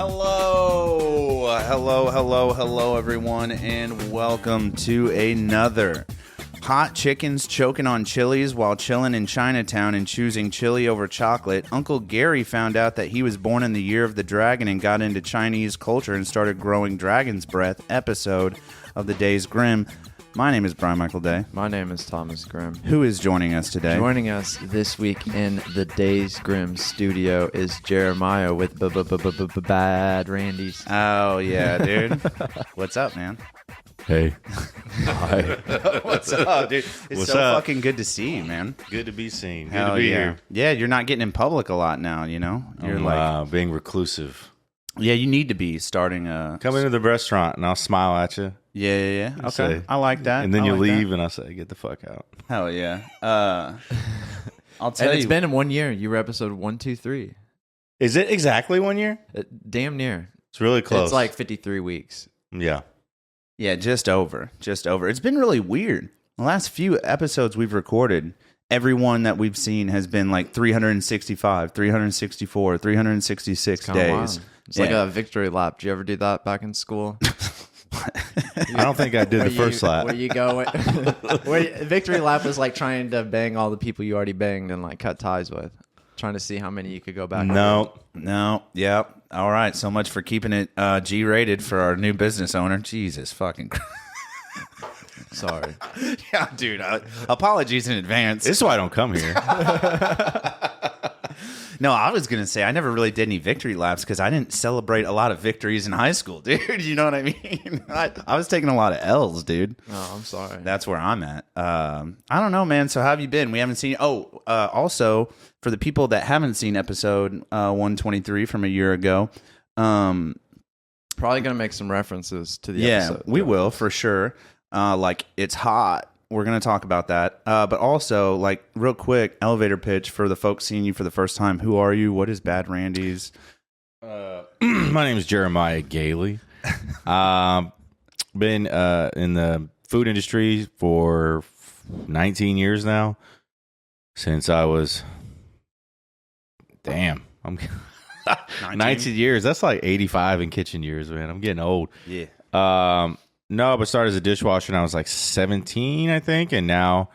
Hello, everyone, and welcome to another Hot Chickens Choking on Chilies While Chilling in Chinatown and Choosing Chili Over Chocolate. Uncle Gary found out that he was born in the year of the dragon and got into Chinese culture and started growing dragon's breath episode of the Days Grimm. My name is Brian Michael Day. My name is Thomas Grimm. Who is joining us today? Joining us this week in the Days Grimm studio is Jeremiah with Bad Randy's. Oh, yeah, dude. What's up, man? Hey. Hi. What's up, dude? It's What's so up? fucking good to see you, man. Good to be seen. Good Hell to be yeah. here. Yeah, you're not getting in public a lot now, you know? You're I'm being reclusive. Yeah, you need to be starting a... Come into the restaurant and I'll smile at you. Yeah. Okay, say- I like that. And then I you like leave and I'll say, get the fuck out. that. Hell yeah. I'll tell And you. it's been in 1 year. You were episode 123. Is it exactly 1 year? Damn near. It's really close. It's like 53 weeks. Yeah. Yeah, just over. It's been really weird. The last few episodes we've recorded, everyone that we've seen has been like 365, 364, 366 Kinda days. wild. It's like a victory lap. Did you ever do that back in school? I don't think I did the first lap. Where you go, victory lap was like trying to bang all the people you already banged and like cut ties with, trying to see how many you could go back. No. Yep. All right. So much for keeping it G-rated for our new business owner. Jesus fucking Christ. Sorry. Yeah, dude. Apologies in advance. This is why I don't come here. No, I was going to say I never really did any victory laps because I didn't celebrate a lot of victories in high school, dude. You know what I mean? I was taking a lot of L's, dude. Oh, I'm sorry. That's where I'm at. I don't know, man. So how have you been? We haven't seen... also, for the people that haven't seen episode 123 from a year ago... Probably going to make some references to the episode. Yeah, we will, for sure. Like, it's hot. We're going to talk about that. But also, like, real quick, elevator pitch for the folks seeing you for the first time. Who are you? What is Bad Randy's? My name is Jeremiah Galey. Been in the food industry for 19 years now. Since I was... Damn. I'm 19 years. That's like 85 in kitchen years, man. I'm getting old. Yeah. No, but started as a dishwasher when I was like 17, I think, and now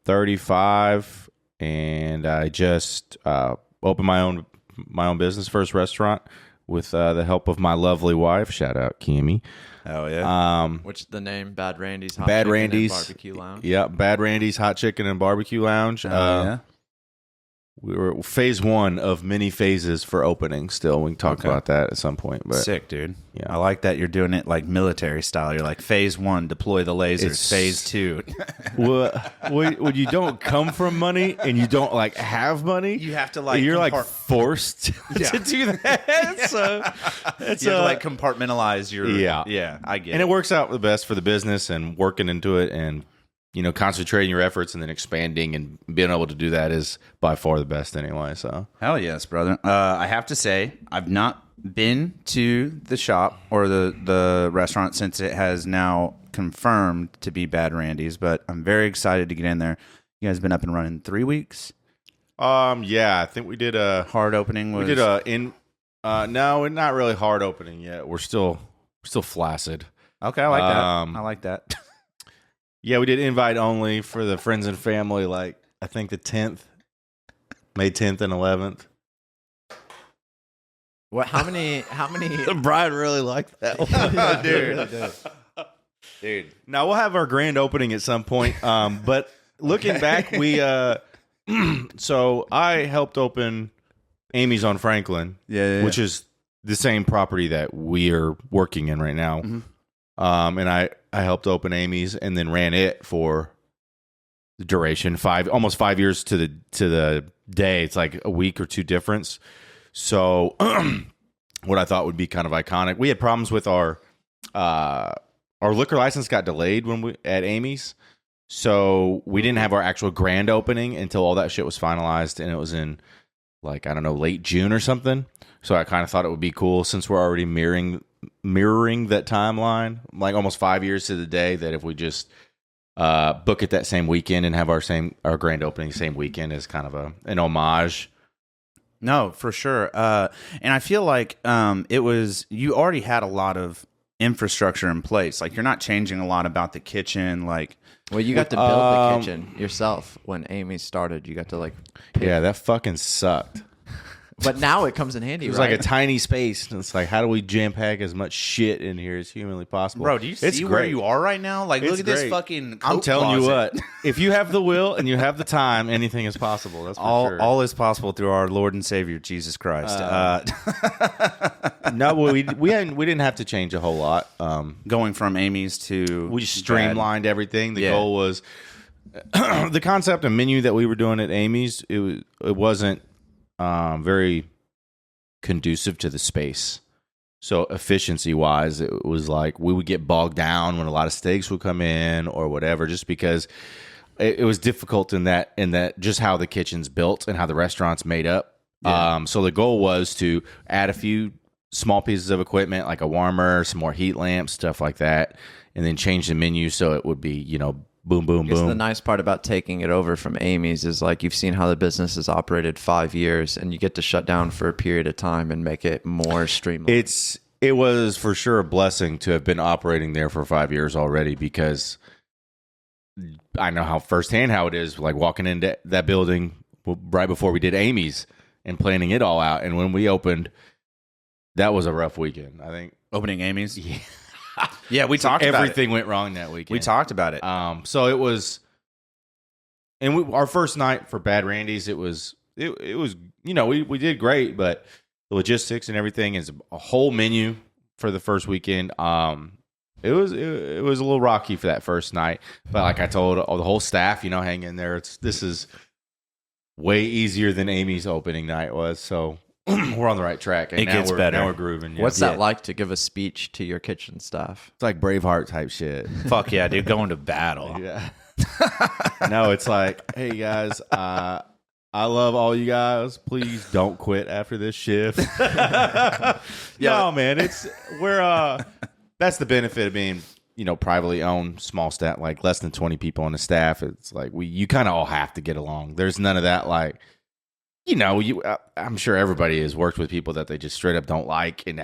35, and I just opened my own business, first restaurant, with the help of my lovely wife. Shout out Kimmy. Oh yeah. Which the name Bad Randy's Hot Bad Chicken Randy's and Barbecue Lounge. Yeah, Bad Randy's Hot Chicken and Barbecue Lounge. Yeah. We were phase one of many phases for opening. Still, we can talk about that at some point. But Sick, dude. Yeah. I like that you're doing it like military style. You're like phase 1, deploy the lasers. It's- Phase 2. when you don't come from money and you don't like have money, You have to, like, you're like forced Yeah. to do that. So it's You have to like compartmentalize your... Yeah, I get and it. it works out the best for the business and working into it and concentrating your efforts and then expanding and being able to do that is by far the best anyway. So Hell yes, brother. I have to say, I've not been to the shop or the restaurant since it has now confirmed to be Bad Randy's, but I'm very excited to get in there. You guys been up and running 3 weeks? yeah, I think we did a Hard opening was... no, we're not really hard opening yet. We're still flaccid. Okay, I like that. I like that. Yeah, we did invite only for the friends and family, like, I think the 10th, May 10th and 11th. What? How many? Brian really liked that one. Dude. Now, we'll have our grand opening at some point, but looking back, we, so I helped open Amy's on Franklin, which is the same property that we are working in right now. Mm-hmm. And I helped open Amy's and then ran it for the duration, almost 5 years to the day. It's like a week or two difference. So what I thought would be kind of iconic. We had problems with our liquor license got delayed at Amy's. So we didn't have our actual grand opening until all that shit was finalized, and it was in like, I don't know, late June or something. So I kind of thought it would be cool since we're already mirroring that timeline, like almost 5 years to the day, that if we just book it that same weekend and have our grand opening same weekend as kind of an homage No, for sure. And I feel like you already had a lot of infrastructure in place. Like, you're not changing a lot about the kitchen. Like, Well, you got to build the kitchen yourself when Amy started. You got to Yeah, that fucking sucked. But now it comes in handy, It was right? like a tiny space. And it's like, how do we jam pack as much shit in here as humanly possible? bro, do you It's see where great. you are right now? Like, It's look at this great. fucking I'm coat telling you closet. what, if you have the will and you have the time, anything is possible. That's for sure. All is possible through our Lord and Savior Jesus Christ. No, we didn't have to change a whole lot. Going from Amy's to We just streamlined everything. The Yeah. goal was the concept and menu that we were doing at Amy's. It wasn't very conducive to the space. So efficiency wise, it was like we would get bogged down when a lot of steaks would come in or whatever, just because it was difficult in that just how the kitchen's built and how the restaurant's made up. Yeah. So the goal was to add a few small pieces of equipment like a warmer, some more heat lamps, stuff like that, and then change the menu so it would be, boom, boom, Because boom. the nice part about taking it over from Amy's is like you've seen how the business has operated 5 years, and you get to shut down for a period of time and make it more streamlined. It was for sure a blessing to have been operating there for 5 years already, because I know how firsthand how it is, like walking into that building right before we did Amy's and planning it all out. And when we opened, that was a rough weekend, I think. opening Amy's. Yeah. Yeah, we talked about Everything went wrong that weekend. We talked about it. So it was, and our first night for Bad Randy's, it was, we did great, but the logistics and everything is a whole menu for the first weekend. It was a little rocky for that first night, but like I told the whole staff, hang in there. This is way easier than Amy's opening night was. So we're on the right track. And It gets better. Now we're grooving. Yeah. What's that like to give a speech to your kitchen staff? It's like Braveheart type shit. Fuck yeah, dude, going to battle. Yeah. No, it's like, hey guys, I love all you guys. Please don't quit after this shift. No, man, that's the benefit of being, privately owned, small staff, like less than 20 people on the staff. It's like you kind of all have to get along. There's none of that, like, I'm sure everybody has worked with people that they just straight up don't like, and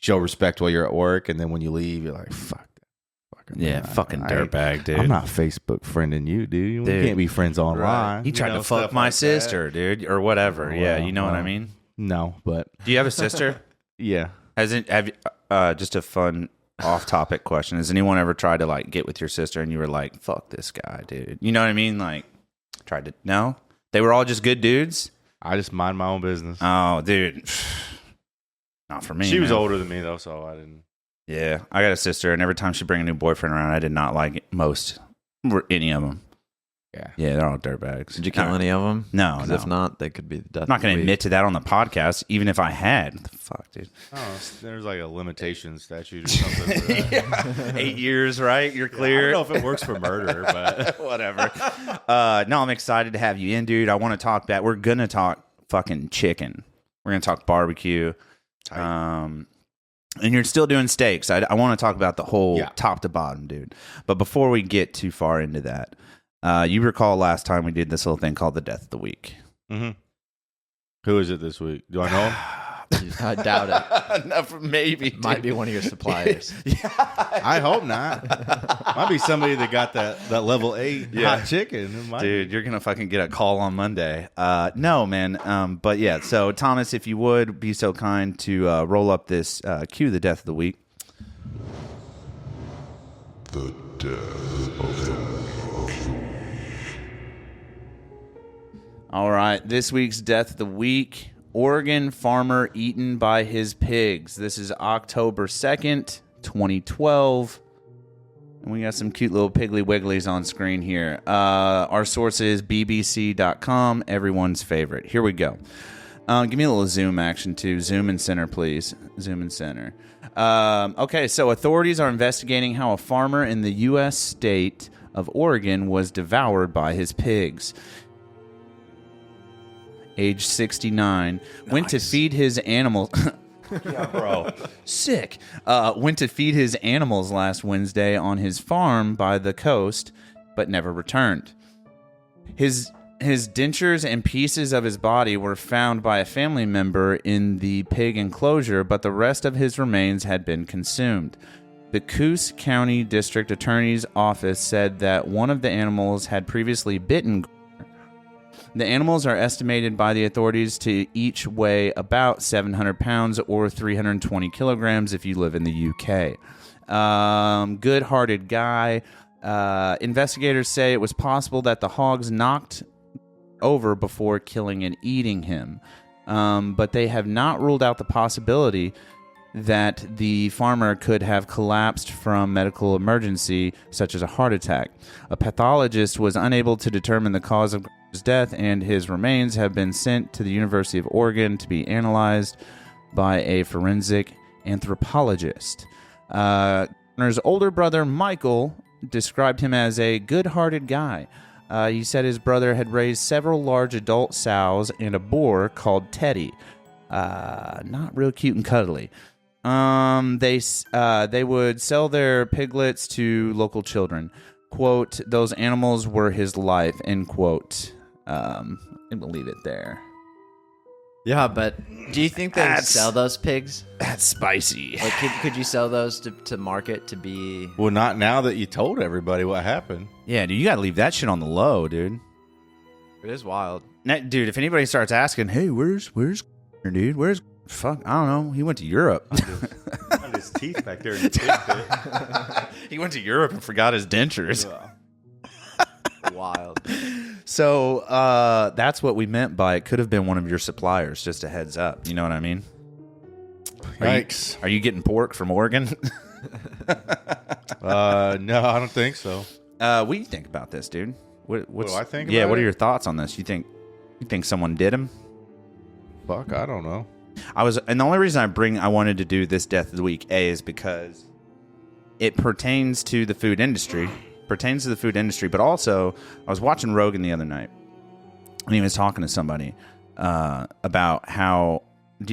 show respect while you're at work, and then when you leave, you're like, fuck. Fucking dirtbag, dude. I'm not Facebook friending you, dude. We Dude. can't be friends online. He tried to stuff fuck my like sister, dude, or whatever. Oh, Yeah, well, you know what I well. mean? No, but Do you have a sister? yeah. Have you, just a fun off-topic question. Has anyone ever tried to, like, get with your sister and you were like, fuck this guy, dude? You know what I mean? Like, tried to... No? They were all just good dudes? I just mind my own business. Oh, dude. Not for me, She was man. older than me, though, so I didn't. Yeah, I got a sister, and every time she bring a new boyfriend around, I did not like any of them. Yeah, they're all dirtbags. Did you kill any of them? No, 'Cause no. if not, they could be the death. I'm not going of to the admit to that on the podcast, even if I had. What the fuck, dude? Oh, there's like a limitation statute or something. For that. 8 years, right? You're I clear. don't know if it works for murder, but Whatever. No, I'm excited to have you in, dude. I want to talk that. We're going to talk fucking chicken. We're going to talk barbecue. And you're still doing steaks. I want to talk about the whole top to bottom, dude. But before we get too far into that, you recall last time we did this little thing called the Death of the Week. Mm-hmm. Who is it this week? Do I know him? I doubt it. No, maybe. Might be one of your suppliers. I hope not. Might be somebody that got that level 8 hot chicken. It might Dude, you're going to fucking get a call on Monday. No, man. But yeah, so Thomas, if you would be so kind to roll up this cue, the Death of the Week. The death of the All right, this week's Death of the Week. Oregon farmer eaten by his pigs. This is October 2nd, 2012. And we got some cute little Piggly Wigglies on screen here. Our source is bbc.com, everyone's favorite. Here we go. Give me a little zoom action, too. Zoom and center, please. Zoom and center. Okay, so authorities are investigating how a farmer in the U.S. state of Oregon was devoured by his pigs. Age 69, went to feed his animals. Yeah, bro. Sick. Went to feed his animals last Wednesday on his farm by the coast, but never returned. His His dentures and pieces of his body were found by a family member in the pig enclosure, but the rest of his remains had been consumed. The Coos County District Attorney's Office said that one of the animals had previously bitten. The animals are estimated by the authorities to each weigh about 700 pounds or 320 kilograms if you live in the UK. Good-hearted guy. Investigators say it was possible that the hogs knocked over before killing and eating him. But they have not ruled out the possibility that the farmer could have collapsed from medical emergency, such as a heart attack. A pathologist was unable to determine the cause of his death, and his remains have been sent to the University of Oregon to be analyzed by a forensic anthropologist. Garner's older brother, Michael, described him as a good-hearted guy. He said his brother had raised several large adult sows and a boar called Teddy. Not real cute and cuddly. They would sell their piglets to local children. Quote, those animals were his life, end quote. And we'll leave it there. Yeah, but do you think they sell those pigs? That's spicy. Like, could you sell those to market to be... Well, not now that you told everybody what happened. Yeah, dude, you gotta leave that shit on the low, dude. It is wild. Dude, if anybody starts asking, hey, where's dude? Where's... Fuck, I don't know. He went to Europe. Found his teeth back there in the pig pit. He went to Europe and forgot his dentures. Wild. So that's what we meant by it could have been one of your suppliers, just a heads up. You know what I mean? Yikes. Are you getting pork from Oregon? No, I don't think so. What do you think about this, dude? What do I think Yeah, about what are it? your thoughts on this? You think someone did him? Fuck, I don't know. And the only reason I wanted to do this Death of the Week, is because it pertains to the food industry. But also, I was watching Rogan the other night, and he was talking to somebody about how...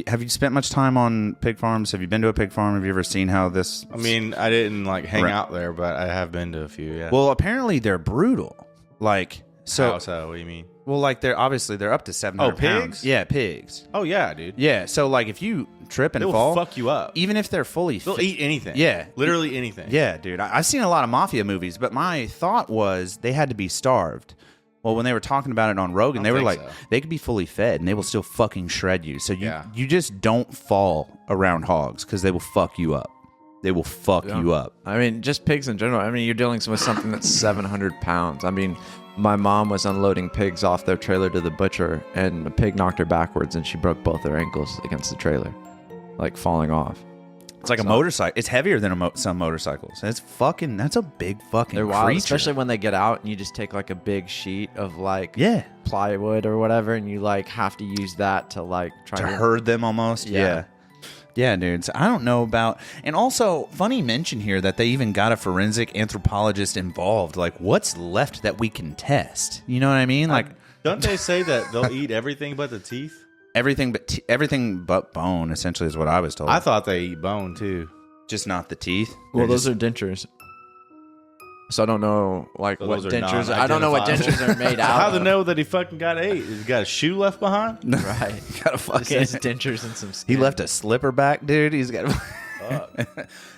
have you spent much time on pig farms? Have you been to a pig farm? Have you ever seen how this... I mean, I didn't hang out there, but I have been to a few, yeah. Well, apparently they're brutal. Like, so... How? What do you mean? Well, like, they're up to 700 pigs? pounds. Yeah, pigs. Oh, yeah, dude. Yeah, so, like, if you trip and They'll fall... fuck you up. Even if they're fully... They'll eat anything. Yeah. Literally anything. Yeah, dude. I've seen a lot of mafia movies, but my thought was they had to be starved. Well, when they were talking about it on Rogan, they were like, they could be fully fed, and they will still fucking shred you. So you just don't fall around hogs, because they will fuck you up. They will fuck you up. I mean, just pigs in general. I mean, you're dealing with something that's 700 pounds. I mean, my mom was unloading pigs off their trailer to the butcher, and a pig knocked her backwards, and she broke both her ankles against the trailer, like falling off. It's like a motorcycle. It's heavier than some motorcycles. That's a big fucking They're wild, creature. especially when they get out and you just take like a big sheet of plywood or whatever, and you like have to use that to like try to herd them almost. Yeah. Yeah, dude. So I don't know about... And also, funny mention here that they even got a forensic anthropologist involved. Like, what's left that we can test? You know what I mean? Like, don't they say that they'll eat everything but the teeth? Everything but bone, essentially, is what I was told. I thought they eat bone, too. Just not the teeth? Well, those are dentures. So I don't know, like, what dentures... I don't know what dentures are made out How of. to know that he fucking got ate? He's got a shoe left behind? Right. Got a fucking... It says dentures and some skin. He left a slipper back, dude. He's got...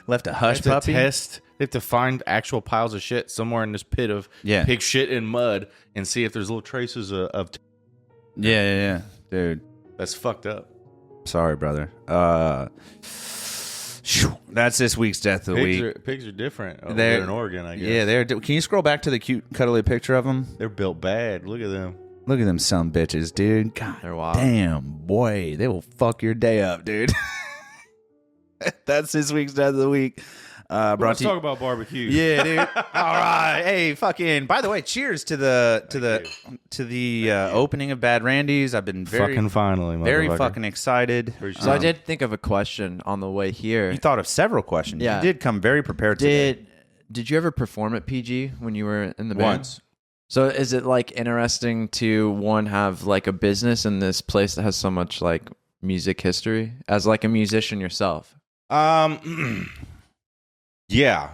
left a hush puppy. They have to find actual piles of shit somewhere in this pit of pig shit and mud and see if there's little traces of Yeah. Dude. That's fucked up. Sorry, brother. That's this week's Death of the Week. Pigs are different over there in Oregon, I guess. Yeah, they're... Can you scroll back to the cute, cuddly picture of them? They're built bad. Look at them. Look at them some bitches, dude. God, they're wild. Damn, boy. They will fuck your day up, dude. That's this week's Death of the Week. Let's talk about barbecue. Yeah, dude. All right. Hey, fucking... By the way, cheers to the opening of Bad Randy's. I've been very fucking excited. So I did think of a question on the way here. You thought of several questions. Yeah. You did come very prepared today. Did you ever perform at PG when you were in the band? Once. So is it like interesting to have like a business in this place that has so much like music history as like a musician yourself? Yeah.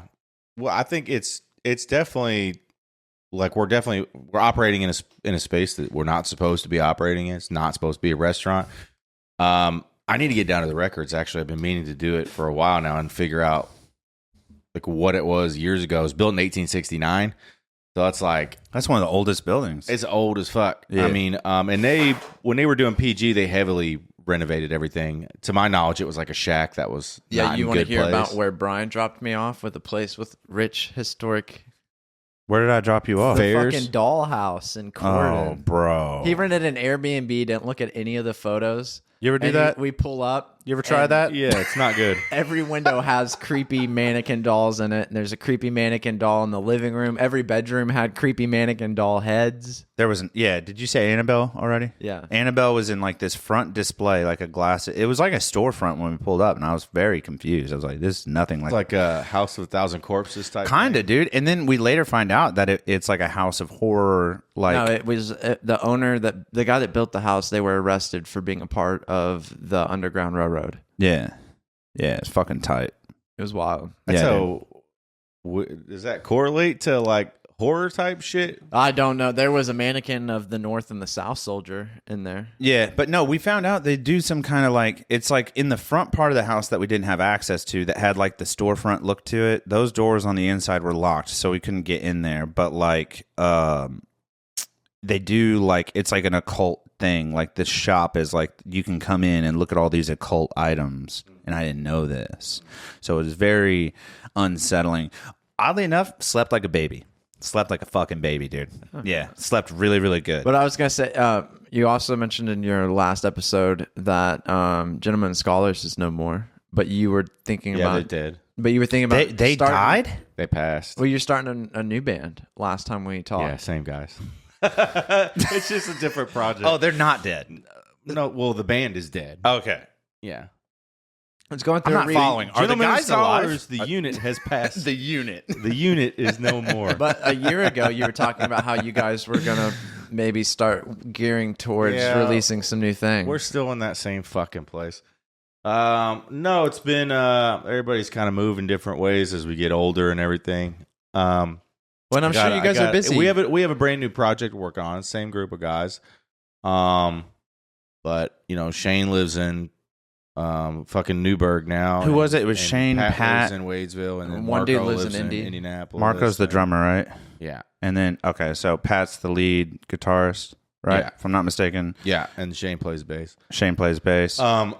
Well, I think it's definitely like we're operating in a space that we're not supposed to be operating in. It's not supposed to be a restaurant. I need to get down to the records. Actually, I've been meaning to do it for a while now and figure out like what it was years ago. It was built in 1869. So that's one of the oldest buildings. It's old as fuck. Yeah. I mean, and when they were doing PG, they heavily renovated everything. To my knowledge, it was like a shack that was not you in want to good hear place. about where Brian dropped me off with a place with rich historic Where did I drop you off? Fairs? fucking dollhouse in Quord. Oh, bro. He rented an Airbnb, didn't look at any of the photos. You ever do And that? We pull up. You ever try and that? Yeah, it's not good. Every window has creepy mannequin dolls in it. And there's a creepy mannequin doll in the living room. Every bedroom had creepy mannequin doll heads. There was did you say Annabelle already? Yeah. Annabelle was in like this front display, like a glass. It was like a storefront when we pulled up, and I was very confused. I was like, this is nothing like It's like a House of a Thousand Corpses type. Kinda, dude. And then we later find out that it's like a house of horror. Like, No, it was the owner, the guy that built the house, they were arrested for being a part of the Underground Railroad. yeah, it's fucking tight. It was wild. Yeah, So, does that correlate to like horror type shit? I don't know. There was a mannequin of the North and the South Soldier in there. Yeah, but no, we found out they do some kind of like, it's like in the front part of the house that we didn't have access to that had like the storefront look to it. Those doors on the inside were locked, so we couldn't get in there. But like, they do like, it's like an occult thing. Like this shop is like, you can come in and look at all these occult items. And I didn't know this. So it was very unsettling. Oddly enough, slept like a baby. Slept like a fucking baby, dude. Yeah, slept really, really good. But I was going to say, you also mentioned in your last episode that Gentlemen Scholars is no more. But you were thinking Yeah, about... they did. But you were thinking about... They starting- died? They passed. Well, you're starting a new band last time we talked. Yeah, same guys. It's just a different project. Oh, they're not dead. No, well, the band is dead. Okay. Yeah. It's going I'm through not following. Are the Gentlemen guys Scholars, alive? the unit has passed. The unit. The unit is no more. But a year ago, you were talking about how you guys were going to maybe start gearing towards Yeah. releasing some new things. We're still in that same fucking place. No, it's been everybody's kind of moving different ways as we get older and everything. Well, I'm sure you guys are busy. We have a brand new project to work on. Same group of guys. But Shane lives in fucking Newburgh now. Who was it? It was and Shane, Pat. lives in Wadesville, and then One dude Marco lives in Indy. Indianapolis. Marco's the and- drummer, right? Yeah, And then, okay, so Pat's the lead guitarist, right? Yeah. If I'm not mistaken. yeah, and Shane plays bass. Shane plays bass. So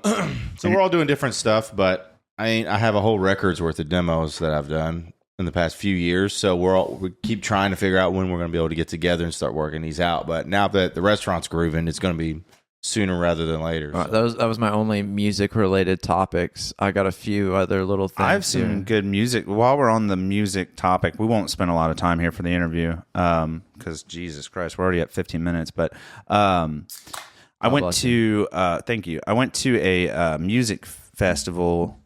we're all doing different stuff, but I have a whole record's worth of demos that I've done in the past few years. So we keep trying to figure out when we're going to be able to get together and start working these out. But now that the restaurant's grooving, it's going to be sooner rather than later. All right, So. that was my only music-related topics. I got a few other little things. I have some here. good music. While we're on the music topic, we won't spend a lot of time here for the interview because Jesus Christ, we're already at 15 minutes. But I went bless to thank you. I went to a music festival.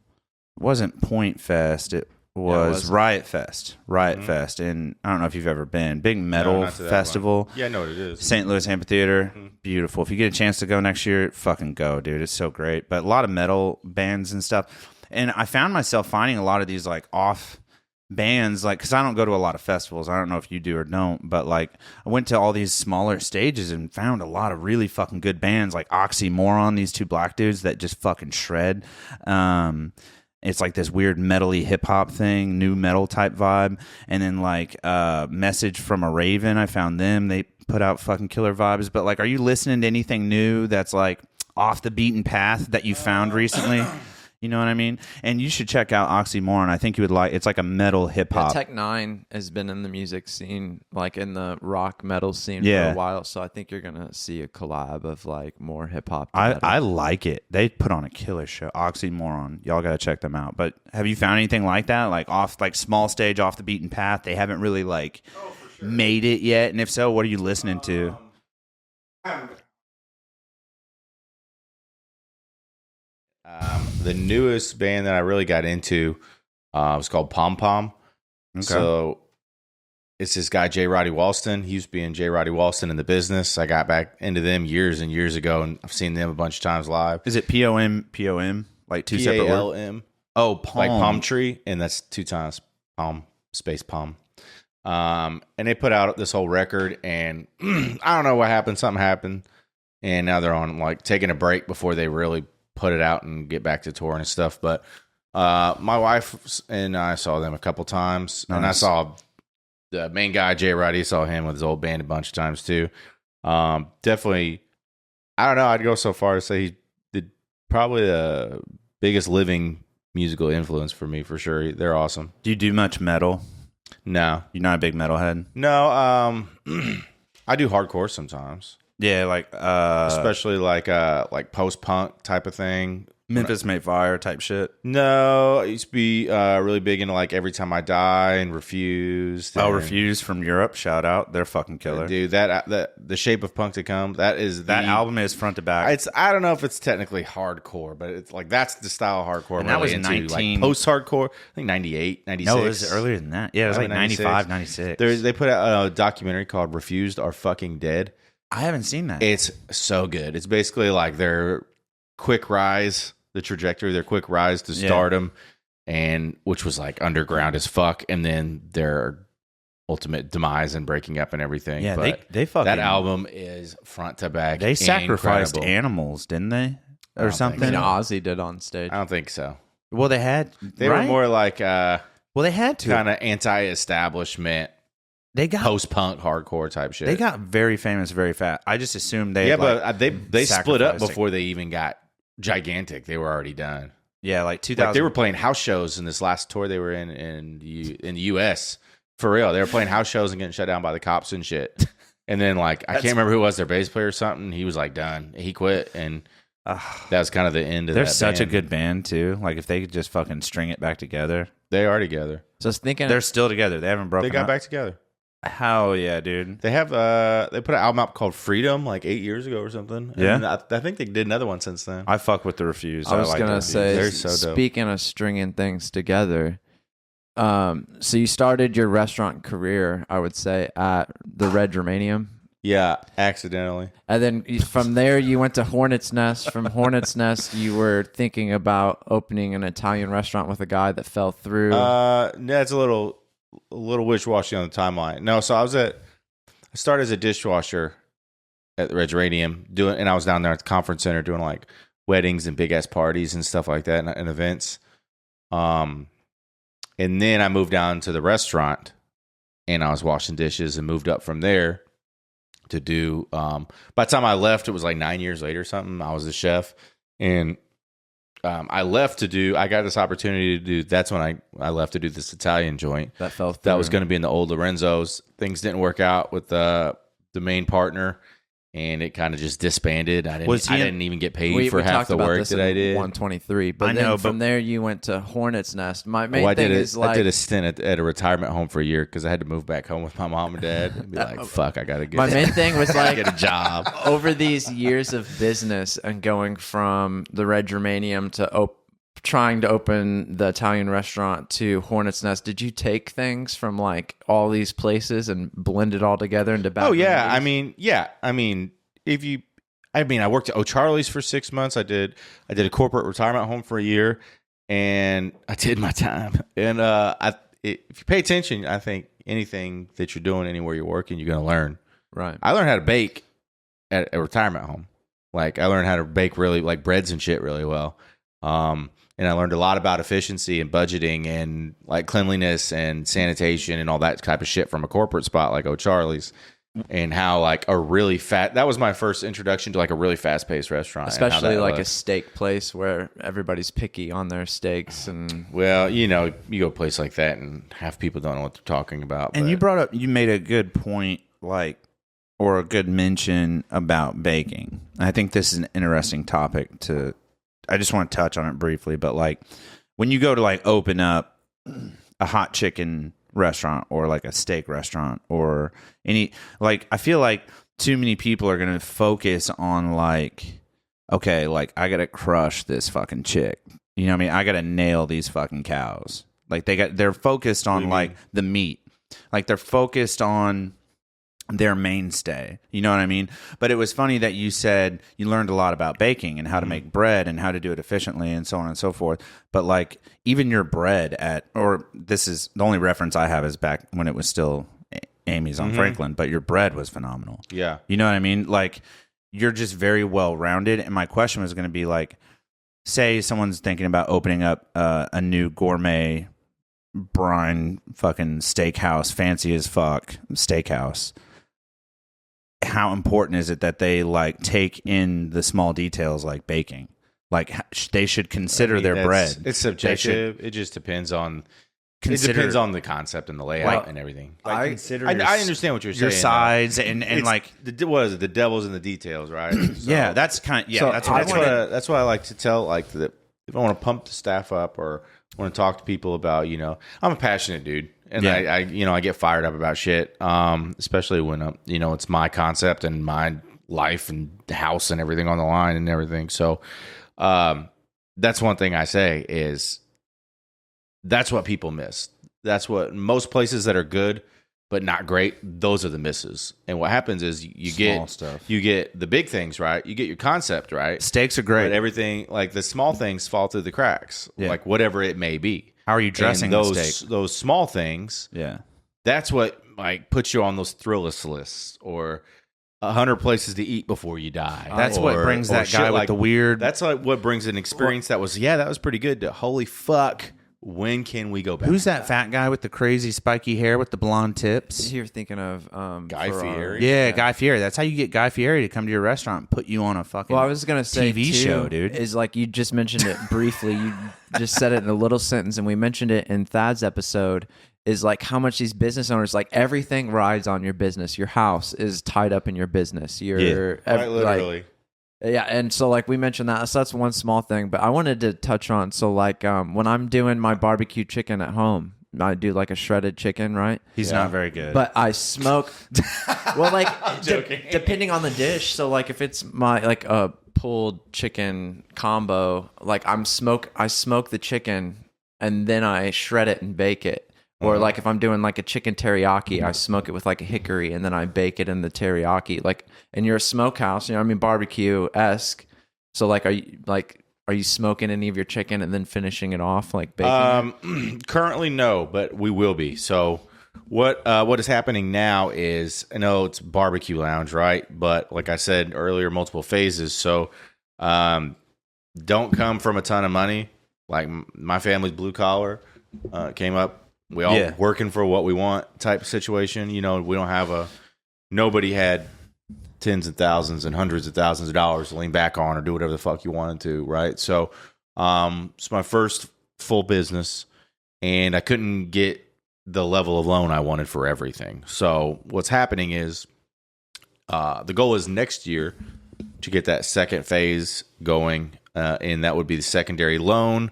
It wasn't Point Fest. It was Riot Fest. Fest, and I don't know if you've ever been. Big metal not to that festival. Yeah, I know what it is. St. Louis Amphitheater, beautiful. If you get a chance to go next year, fucking go, dude. It's so great. But a lot of metal bands and stuff. And I found myself finding a lot of these like off bands, like, because I don't go to a lot of festivals. I don't know if you do or don't, but like I went to all these smaller stages and found a lot of really fucking good bands, like Oxymoron, these two black dudes that just fucking shred. It's like this weird metally hip hop thing, new metal type vibe. And then like Message from a Raven, I found them. They put out fucking killer vibes. But like, are you listening to anything new that's like off the beaten path that you found recently? You know what I mean? And you should check out Oxymoron. I think you would like. It's like a metal hip hop. Tech Nine has been in the music scene, like in the rock metal scene Yeah. for a while. So I think you're gonna see a collab of like more hip hop. I like it. They put on a killer show. Oxymoron. Y'all gotta check them out. But have you found anything like that? Like off, like small stage, off the beaten path. They haven't really like made it yet. And if so, what are you listening to? The newest band that I really got into was called Pom Pom. Okay. So it's this guy, J. Roddy Walston. He used to be in J. Roddy Walston in the business. I got back into them years and years ago, and I've seen them a bunch of times live. Is it POM? Like two separate words? PALM. Oh, palm. Like palm tree, and that's 2 times palm, space palm. And they put out this whole record, and I don't know what happened. Something happened, and now they're on like taking a break before they really put it out and get back to touring and stuff. But my wife and I saw them a couple times, and I saw the main guy Jay Roddy. Saw him with his old band a bunch of times too. Definitely, I don't know. I'd go so far as to say he did probably the biggest living musical influence for me for sure. They're awesome. Do you do much metal? No, You're not a big metalhead? no. I do hardcore sometimes, Yeah, like especially like post punk type of thing. Memphis May Fire type shit. No, I used to be really big into like Every Time I Die and Refused. Oh, and- Refused from Europe. Shout out. They're fucking killer. Dude, that the Shape of Punk to Come. That is That album is front to back. I don't know if it's technically hardcore, but it's like that's the style of hardcore. And that was into, 19 like post hardcore. I think 98, 96. No, it was earlier than that. Yeah, it was like 95, 96. They put out a documentary called "Refused Are Fucking Dead." I haven't seen that. It's so good. It's basically like their quick rise, the trajectory, their quick rise to stardom, and which was like underground as fuck, and then their ultimate demise and breaking up and everything. Yeah, but they fucking... that album is front to back. They sacrificed incredible. animals, didn't they? I Or don't think something? I mean, so. Ozzy did on stage. I don't think so. Well, they had... They right? were more like Well, they had to. kind of anti-establishment, They got... post-punk, hardcore type shit. They got very famous very fast. I just assumed they... but they split up sacrificed it. before they even got gigantic. They were already done. Yeah, like 2000... Like they were playing house shows in this last tour they were in the U.S. For real, they were playing house shows and getting shut down by the cops and shit. And then like I can't remember who was their bass player or something. He was like done. He quit, and that was kind of the end of. They're that such a band. good band too. Like if they could just fucking string it back together. They are together. So I was thinking, They're still together. They haven't broken They got up. back together. Hell yeah, dude. They have they put an album out called Freedom like 8 years ago or something. Yeah? And I think they did another one since then. I fuck with the Refused. I was like gonna the say, Refused. They're so dope. speaking of stringing things together, so you started your restaurant career, I would say, at the Red Germanium, Yeah, accidentally. and then from there you went to Hornet's Nest. From Hornet's Nest, you were thinking about opening an Italian restaurant with a guy that fell through. That's a little wish-washy on the timeline. No, so I started as a dishwasher at the Red Geranium and I was down there at the conference center doing like weddings and big ass parties and stuff like that and events. And then I moved down to the restaurant and I was washing dishes and moved up from there to do, by the time I left, it was like 9 years later or something. I was the chef and I got this opportunity to do, that's when I left to do this Italian joint. that fell through. That was going to be in the old Lorenzo's. Things didn't work out with the main partner, and it kind of just disbanded. I didn't even get paid for half talked the about work this that in I did. 123, but I then know, from but- there you went to Hornet's Nest. My main I thing did is like I did a stint at a retirement home for a year because I had to move back home with my mom and dad and be like, "Fuck, I gotta get my main thing was like get a job." over these years of business and going from the Red Germanium to trying to open the Italian restaurant to Hornet's Nest, did you take things from like all these places and blend it all together into Oh yeah, I Baton mean, I worked at O'Charlie's for 6 months. I did a corporate retirement home for a year, and I did my time. And if you pay attention, I think anything that you're doing anywhere you're working, you're going to learn. right? I learned how to bake at a retirement home. Like I learned how to bake really like breads and shit really well. And I learned a lot about efficiency and budgeting and like cleanliness and sanitation and all that type of shit from a corporate spot like O'Charlie's, and how like that was my first introduction to like a really fast paced restaurant. and how Especially that like a was. steak place where everybody's picky on their steaks and Well, you go to a place like that and half people don't know what they're talking about. And but- you made a good point, or a good mention about baking. I think this is an interesting topic I just want to touch on it briefly, but like when you go to like open up a hot chicken restaurant or like a steak restaurant or I feel like too many people are going to focus on like, okay, like I got to crush this fucking chick. You know what I mean? I got to nail these fucking cows. Like they're focused on like the meat. Like they're focused on their mainstay. You know what I mean? But it was funny that you said you learned a lot about baking and how to make bread and how to do it efficiently and so on and so forth. But like even your bread this is the only reference I have is back when it was still Amy's on Franklin, but your bread was phenomenal. Yeah. You know what I mean? Like you're just very well rounded. And my question was going to be like, say someone's thinking about opening up a new gourmet brine fucking steakhouse, fancy as fuck steakhouse. How important is it that they like take in the small details like baking? Like they should consider their bread. It's subjective. It just depends on. It depends on the concept and the layout and everything. Like consider I understand what you're saying. Your sides and like what is it? The devil's in the details, right? So, yeah, that's kind. Yeah, so that's why I like to tell like that if I want to pump the staff up or want to talk to people about, I'm a passionate dude. And I get fired up about shit, especially when, it's my concept and my life and house and everything on the line and everything. So that's one thing I say is that's what people miss. That's what most places that are good but not great, those are the misses. And what happens is you get the big things right. You get your concept right. Steaks are great. But everything, like the small things fall through the cracks, like whatever it may be. How are you dressing those the steak? Those small things, that's what like puts you on those Thrillist lists or 100 places to eat before you die. That's what brings that guy with the weird. That's like what brings an experience that was pretty good. To holy fuck, when can we go back? Who's that fat guy with the crazy spiky hair with the blonde tips? You're thinking of Guy Fieri. Yeah, Guy Fieri. That's how you get Guy Fieri to come to your restaurant and put you on a fucking. Well, I was gonna say TV show, dude. Is like you just mentioned it briefly. You just said it in a little sentence, and we mentioned it in Thad's episode. Is like how much these business owners, like everything rides on your business. Your house is tied up in your business. Quite literally. Yeah, and so like we mentioned that, so that's one small thing. But I wanted to touch on, so like when I'm doing my barbecue chicken at home, I do like a shredded chicken, right? He's not very good. But I smoke. Well, like depending on the dish. So like if it's my like a pulled chicken combo, like I smoke the chicken and then I shred it and bake it. Or like if I'm doing like a chicken teriyaki, I smoke it with like a hickory and then I bake it in the teriyaki. Like, and you're a smokehouse, barbecue-esque. So like, are you smoking any of your chicken and then finishing it off like baking? Currently, no, but we will be. So what is happening now is, I know it's barbecue lounge, right? But like I said earlier, multiple phases. So don't come from a ton of money. Like my family's blue collar, came up. We all working for what we want type of situation. We don't have nobody had tens of thousands and hundreds of thousands of dollars to lean back on or do whatever the fuck you wanted to, right? So it's my first full business and I couldn't get the level of loan I wanted for everything. So what's happening is the goal is next year to get that second phase going, and that would be the secondary loan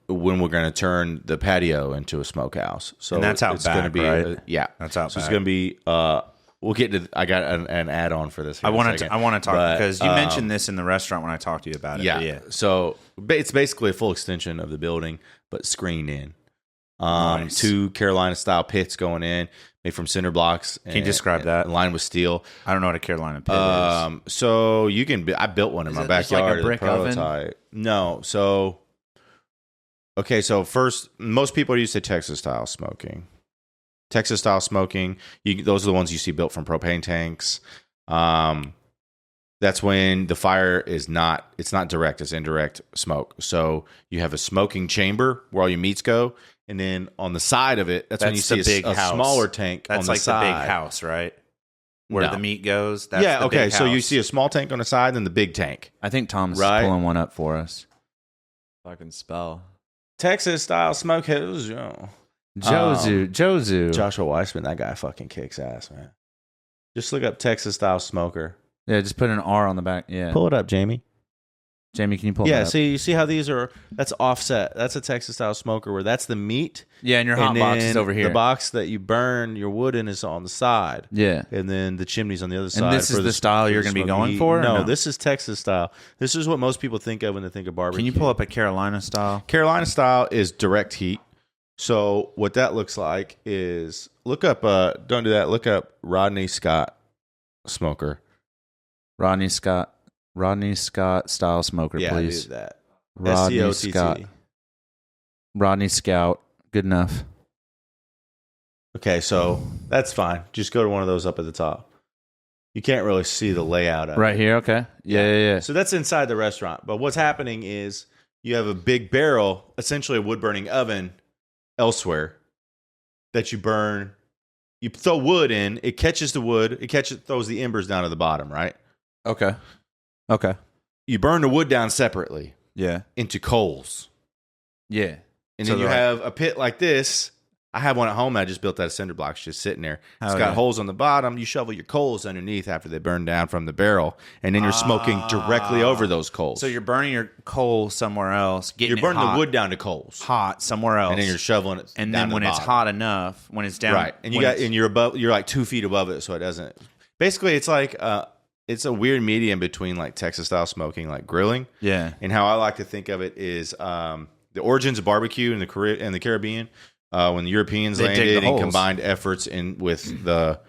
when we're going to turn the patio into a smokehouse. So and that's out it's back, going to be right? That's out so back. It's going to be we'll get to I got an add-on for this. I want to talk because you mentioned this in the restaurant when I talked to you about it. Yeah. So it's basically a full extension of the building but screened in. Nice. 2 Carolina style pits going in, made from cinder blocks. Can you describe that? Lined with steel. I don't know what a Carolina pit is. So you can I built one in my backyard. Like a brick oven? No. So okay, so first, most people are used to Texas-style smoking. Texas-style smoking, those are the ones you see built from propane tanks. That's when the fire it's not direct, it's indirect smoke. So you have a smoking chamber where all your meats go, and then on the side of it, that's when you see a smaller tank on the side. That's like the big house, right? Where the meat goes? That's okay, so you see a small tank on the side, and the big tank. I think Tom's pulling one up for us. Fucking spell. Texas style smokehouse. Jozu. Joshua Weissman, that guy fucking kicks ass, man. Just look up Texas style smoker. Yeah, just put an R on the back. Yeah. Pull it up, Jamie. Jamie, can you pull it up? Yeah, see, you see how these are, that's offset. That's a Texas style smoker where that's the meat. Yeah, and your hot box is over here. The box that you burn your wood in is on the side. Yeah. And then the chimney's on the other side. And this is the style you're going to be going for? No, this is Texas style. This is what most people think of when they think of barbecue. Can you pull up a Carolina style? Carolina style is direct heat. So what that looks like is look up. Don't do that. Look up Rodney Scott smoker. Rodney Scott style smoker, Yeah, please. do that. Rodney SCOTT. Scott. Rodney Scout. Good enough. Okay, so that's fine. Just go to one of those up at the top. You can't really see the layout of it. Right here. Okay. Yeah. So that's inside the restaurant. But what's happening is you have a big barrel, essentially a wood burning oven elsewhere that you burn. You throw wood in, it catches the wood, throws the embers down to the bottom, right? Okay. You burn the wood down separately Yeah. into coals. Yeah. And So then you they're have a pit like this. I have one at home that I just built out of cinder blocks just sitting there. It's Hell got yeah. holes on the bottom. You shovel your coals underneath after they burn down from the barrel, and then you're smoking directly over those coals. So you're burning your coal somewhere else, getting you're burning it hot, the wood down to coals, hot somewhere else, and then you're shoveling it. and down then to when the it's bottom. hot enough, when it's down, right, and you're like 2 feet above it, so it doesn't. Basically, it's like it's a weird medium between like Texas style smoking, like grilling. Yeah. And how I like to think of it is the origins of barbecue in the Caribbean. When the Europeans They dig landed the and holes. combined efforts with the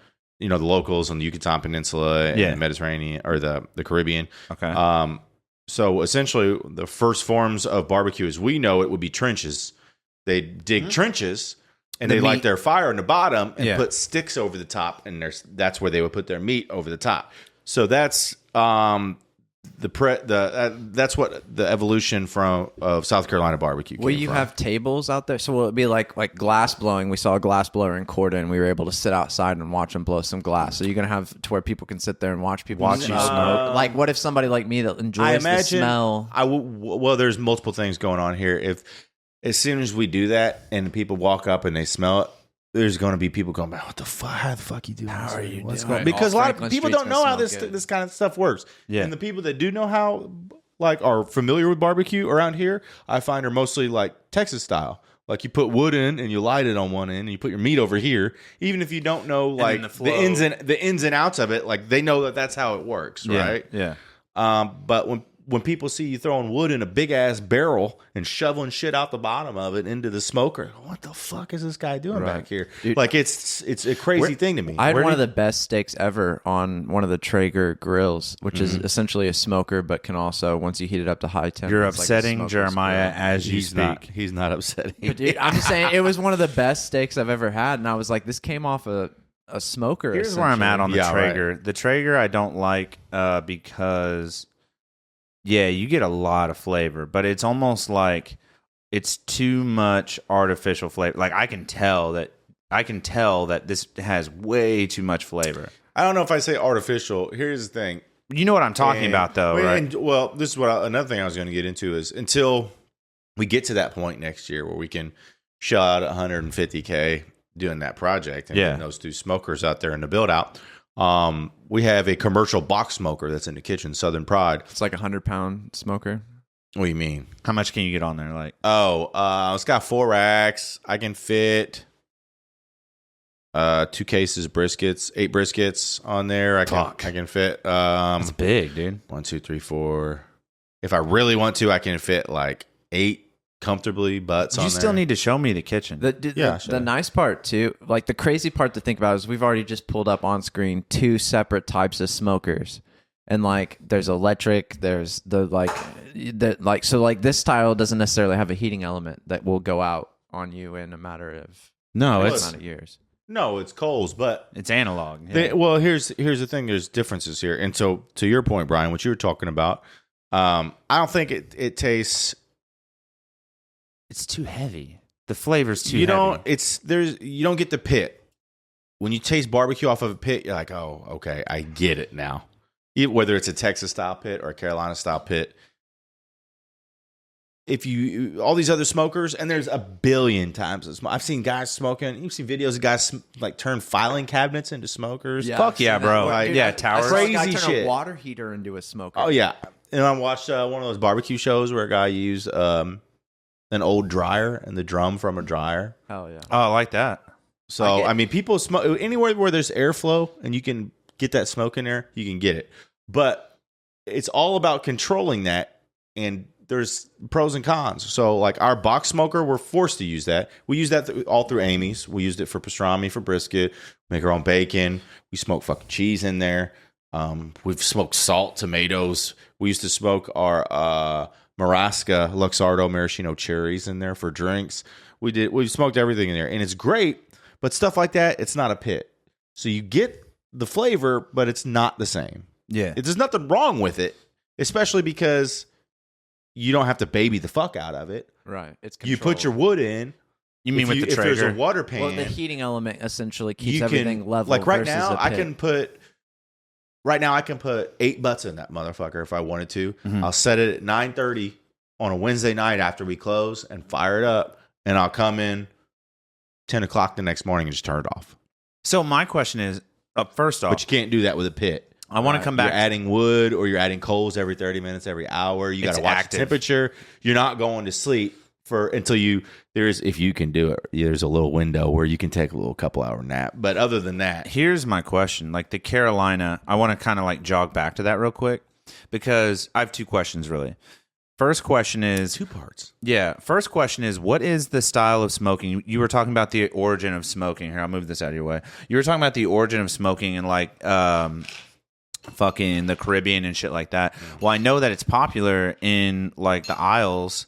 locals on the Yucatan Peninsula and Yeah. the Mediterranean or the Caribbean. Okay. So essentially, the first forms of barbecue, as we know it, would be trenches. They dig trenches and The they light meat- their fire on the bottom and Yeah. put sticks over the top, and that's where they would put their meat over the top. So that's that's what the evolution of South Carolina barbecue came Will you from. have tables out there? So will it be like glass blowing? We saw a glass blower in Quod, and we were able to sit outside and watch them blow some glass. So you're gonna have to where people can sit there and watch people Watch you smoke. Like, what if somebody like me that enjoys I the imagine smell? well, there's multiple things going on here. If as soon as we do that and people walk up and they smell it, there's going to be people going, "What the fuck? How the fuck you doing? How this? are you What's doing going?" it? Because a All lot of Franklin people Street's don't know how gonna this smell good. this kind of stuff works. Yeah. And the people that do know how, like, are familiar with barbecue around here, I find are mostly like Texas style. Like you put wood in and you light it on one end, and you put your meat over here. Even if you don't know like the the flow. ins and outs of it, like they know that that's how it works, right? Yeah. But when people see you throwing wood in a big ass barrel and shoveling shit out the bottom of it into the smoker, what the fuck is this guy doing back here? Dude, like it's a crazy thing to me. I had Where one do of the best steaks ever on one of the Traeger grills, which is essentially a smoker, but can also, once you heat it up to high temp, You're it's like a upsetting smokeless Jeremiah grill. as you he's speak. he's not upsetting. But dude, I'm just saying, it was one of the best steaks I've ever had, and I was like, this came off a smoker. Here's where I'm at on the Yeah, right. Traeger. The Traeger I don't like because, yeah, you get a lot of flavor, but it's almost like it's too much artificial flavor. Like I can tell that this has way too much flavor. I don't know if I say artificial. Here's the thing. You know what I'm talking And- about, though, well, right? and- well, this is another thing I was going to get into is until we get to that point next year where we can shell out $150K doing that project and Yeah. getting those two smokers out there in the build out. We have a commercial box smoker that's in the kitchen, Southern Pride. It's like a 100-pound smoker. What do you mean? How much can you get on there? Like, It's got 4 racks. I can fit 2 cases of briskets, 8 briskets on there. I can fit that's big, dude. 1, 2, 3, 4. If I really want to, I can fit like 8 comfortably butts on You there. still need to show me the kitchen. Yeah, sure. The nice part too, like the crazy part to think about is we've already just pulled up on screen 2 separate types of smokers. And like there's electric, there's so this style doesn't necessarily have a heating element that will go out on you in a matter of No, X it's amount of years. No, it's Coles, but it's analog. Yeah. well, here's the thing. There's differences here, and so to your point, Brian, what you were talking about, I don't think it tastes. It's too heavy. The flavor's too You heavy. you don't get the pit. When you taste barbecue off of a pit, you're like, oh, okay, I get it now. Whether it's a Texas style pit or a Carolina style pit. If all these other smokers, and there's a billion times I've seen guys smoking. You see videos of guys like turn filing cabinets into smokers. Fuck yeah, bro. Like, yeah, I towers. saw a guy Crazy turn shit. a water heater into a smoker. Oh yeah, and I watched one of those barbecue shows where a guy used an old dryer and the drum from a dryer. Hell yeah. Oh, I like that. So I mean, people smoke anywhere where there's airflow and you can get that smoke in there. You can get it, but it's all about controlling that and there's pros and cons. So like our box smoker, we're forced to use that. We use that all through Amy's. We used it for pastrami, for brisket, make our own bacon. We smoke fucking cheese in there. We've smoked salt, tomatoes. We used to smoke our Marasca, Luxardo, maraschino cherries in there for drinks. We've smoked everything in there, and it's great. But stuff like that, it's not a pit. So you get the flavor, but it's not the same. Yeah. There's nothing wrong with it, especially because you don't have to baby the fuck out of it. Right. It's You put your wood in. You mean with the if there's Traeger? a water pan, well, the heating element essentially keeps you everything can, level. like right versus now, a I pit. can put 8 butts in that motherfucker if I wanted to. Mhm. I'll set it at 9:30 on a Wednesday night after we close and fire it up, and I'll come in 10 o'clock the next morning and just turn it off. So my question is, first off, But you can't do that with a pit. I want to come back. You're adding wood or you're adding coals every 30 minutes, every hour. You got to It's watch active. the temperature. You're not going to sleep until if you can do it. There's a little window where you can take a little couple hour nap. But other than that, Here's my question. Like the Carolina, I want to kind of like jog back to that real quick because I have two questions really. First question is, 2 parts. yeah, first question is, what is the style of smoking? You were talking about the origin of smoking. Here, I'll move this out of your way. You were talking about the origin of smoking and like fucking the Caribbean and shit like that. Well, I know that it's popular in like the Isles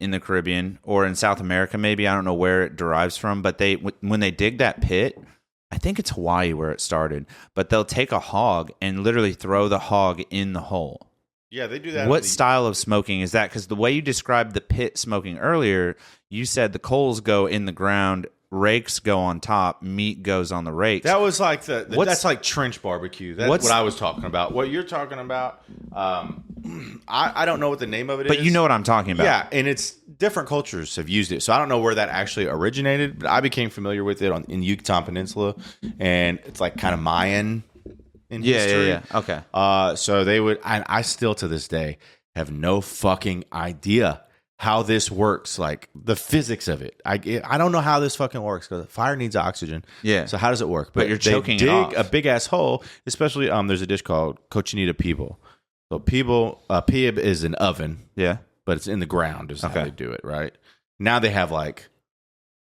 in the Caribbean or in South America maybe. I don't know where it derives from, but when they dig that pit, I think it's Hawaii where it started, but they'll take a hog and literally throw the hog in the hole. Yeah, they do that. What style of smoking is that? Because the way you described the pit smoking earlier, you said the coals go in the ground, rakes go on top, meat goes on the rakes. That was like What's- that's like trench barbecue. That's what's- what I was talking about. What you're talking about, I don't know what the name of it is. But you know what I'm talking about. Yeah, and it's different cultures have used it. So I don't know where that actually originated, but I became familiar with it in Yucatan Peninsula, and it's like kind of Mayan in history. Yeah. Okay. So they would, and I still to this day have no fucking idea how this works, like the physics of it. I don't know how this fucking works because fire needs oxygen. Yeah. So how does it work? But you're they choking it dig off. a big ass hole. Especially there's a dish called cochinita pibil. So pib is an oven, Yeah. but it's in the ground. Is how Okay. they do it, right? Now they have like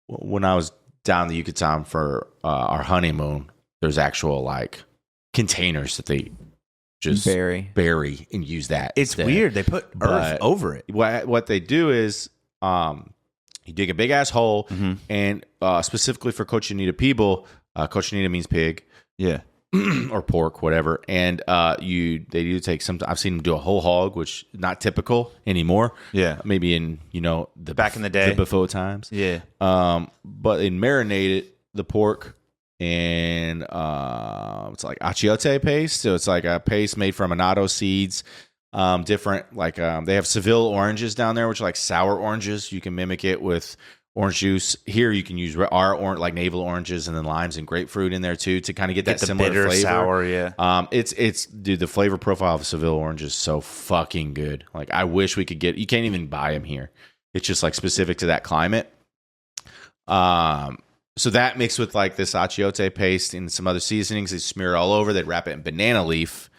when I was down in the Yucatan for our honeymoon, there's actual like containers that they just bury and use that. It's instead. weird. They put earth But- over it. What they do is you dig a big ass hole, Mhm. and specifically for cochinita pibil, cochinita means pig Yeah. or pork, whatever. And they do take some. I've seen them do a whole hog, which is not typical anymore. Yeah. Maybe in the Back in the day. the before times. Yeah. But they marinate the pork in it's like achiote paste. So it's like a paste made from annatto seeds. Different like they have Seville oranges down there, which are like sour oranges. You can mimic it with orange juice. Here you can use our like navel oranges and then limes and grapefruit in there too to kind of get that the similar bitter, flavor. sour, yeah. It's dude, the flavor profile of Seville orange is so fucking good. Like I wish we could get. You can't even buy them here. It's just like specific to that climate. So that mixed with like this achiote paste and some other seasonings, they smear it all over. They'd wrap it in banana leaf.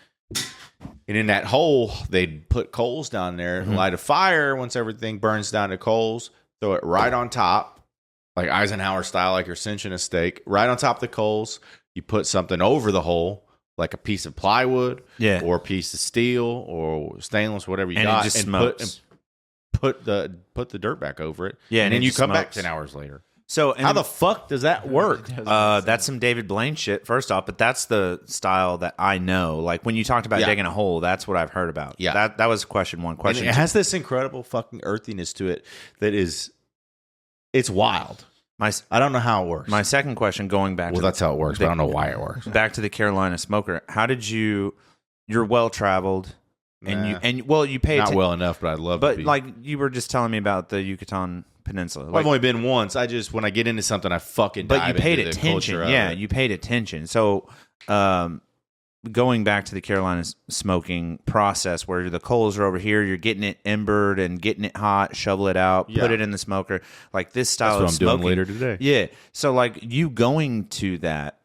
And in that hole, they'd put coals down there, light a fire. Once everything burns down to coals, throw it right on top, like Eisenhower style, like you're cinching a steak, right on top of the coals. You put something over the hole, like a piece of plywood, Yeah. or a piece of steel or stainless, whatever you And it got, just and smokes. put the dirt back over it. Yeah, and and then it you just come back smokes. 10 hours later. So How the fuck does that work? that's some David Blaine shit, first off, but that's the style that I know. Like when you talked about Yeah. digging a hole, that's what I've heard about. Yeah. That was question one. And Question it two. has this incredible fucking earthiness to it that is, it's wild. I don't know how it works. My second question, going back Well, to that's how it works, but I don't know why it works. back to the Carolina smoker. How did you're well traveled and you pay Not well enough, but I'd love to but be. like you were just telling me about the Yucatan Peninsula. Well, Like, I've only been once. When I get into something, I fucking but dive you paid into the attention. culture of Yeah, it. you paid attention. So going back to the Carolina smoking process where the coals are over here, you're getting it embered and getting it hot, shovel it out, put Yeah. it in the smoker. Like this style That's of what I'm smoking. doing later today. Yeah. So like you going to that,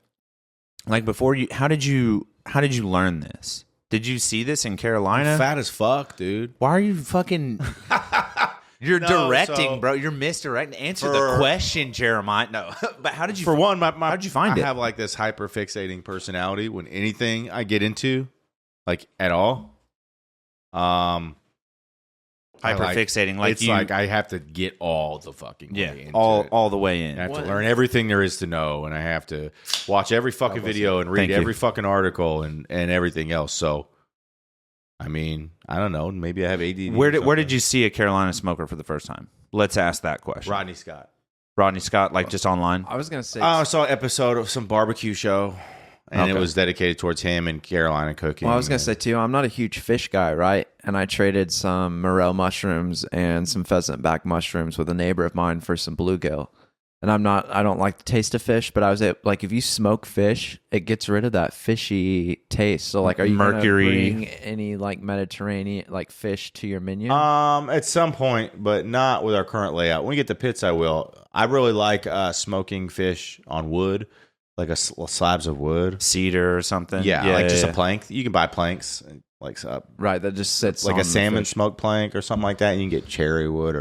like before you, how did you learn this? Did you see this in Carolina? Fat as fuck, dude. Why are you fucking... You're No, directing, so- bro. You're misdirecting. Answer the For- question, Jeremiah. No, but how did you... For one, how'd you find it? I have like this hyper fixating personality when anything I get into, like at all. Hyperfixating, like it's you... like I have to get all the fucking way into it. all the way in. I have to learn everything there is to know, and I have to watch every fucking video and read Thank you. every fucking article and everything else. So, I mean, I don't know. Maybe I have ADD. Where did you see a Carolina smoker for the first time? Let's ask that question. Rodney Scott. Rodney Scott, like just online. I was gonna say. I saw an episode of some barbecue show, and it Okay. was dedicated towards him and Carolina cooking. Well, I was gonna say too. I'm not a huge fish guy, right? And I traded some morel mushrooms and some pheasant back mushrooms with a neighbor of mine for some bluegill. And I don't like the taste of fish, but I was like, if you smoke fish, it gets rid of that fishy taste. So, like, are you Mercury. gonna bring any like Mediterranean like fish to your menu? At some point, but not with our current layout. When we get the pits, I will. I really like smoking fish on wood, like slabs of wood. Cedar or something. Yeah, like just a plank. You can buy planks, like Right, that just sits like on a the salmon fish. smoked plank or something like that. And you can get cherry wood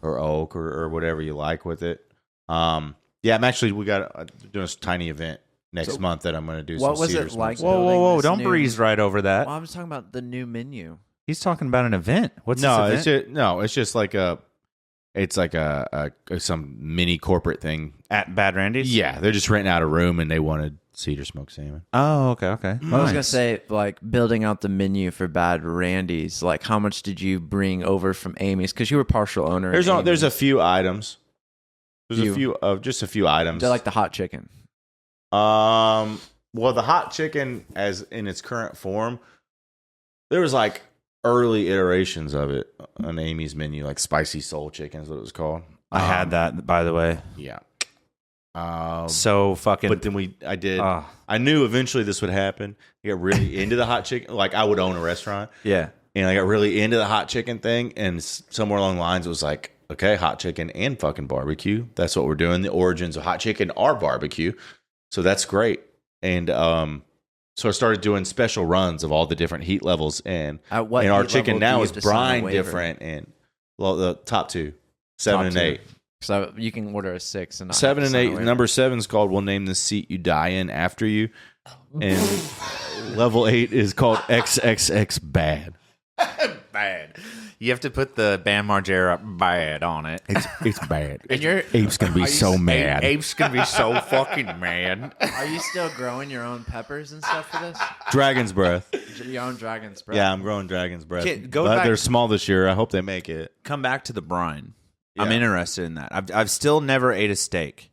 or oak or whatever you like with it. Yeah, we got doing a tiny event next month that I'm going to do. What some was cedar it smoke like? stuff. Whoa! This Don't new- breeze right over that. Well, I was talking about the new menu. He's talking about an event. What's No, this it's event? it's just like some mini corporate thing. At Bad Randy's? Yeah, they're just renting out a room and they wanted cedar smoked salmon. Oh, okay. I was gonna say, like, building out the menu for Bad Randy's. Like, how much did you bring over from Amy's? Because you were partial owner. There's a few items. There's Few. just a few items. They're like the hot chicken. Well, the hot chicken, as in its current form, there was like early iterations of it on Amy's menu, like spicy soul chicken is what it was called. I had that, by the way. Yeah. So fucking... But then I knew eventually this would happen. I got really into the hot chicken. Like, I would own a restaurant, yeah. and I got really into the hot chicken thing. And somewhere along the lines, it was like, okay, hot chicken and fucking barbecue. That's what we're doing. The origins of hot chicken are barbecue. So that's great. And so I started doing special runs of all the different heat levels. And, At what and our heat chicken level do now you is have to sign a brine waiver? different. And well, the top two, 7 and 8. So you can order a 6 and not 7 have and to sign a 8. waiver. Number 7 is called "We'll Name the Seat You Die In After You," and level 8 is called XXX Bad. Bad. You have to put the Bam Margera bad on it. It's bad. And you're... Ape's gonna be so mad. Ape's gonna be so fucking mad. Are you still growing your own peppers and stuff for this? Dragon's breath. Your own dragon's breath. Yeah, I'm growing dragon's breath. Kid, go but back- they're small this year. I hope they make it. Come back to the brine. I'm Yeah. interested in that. I've still never ate a steak.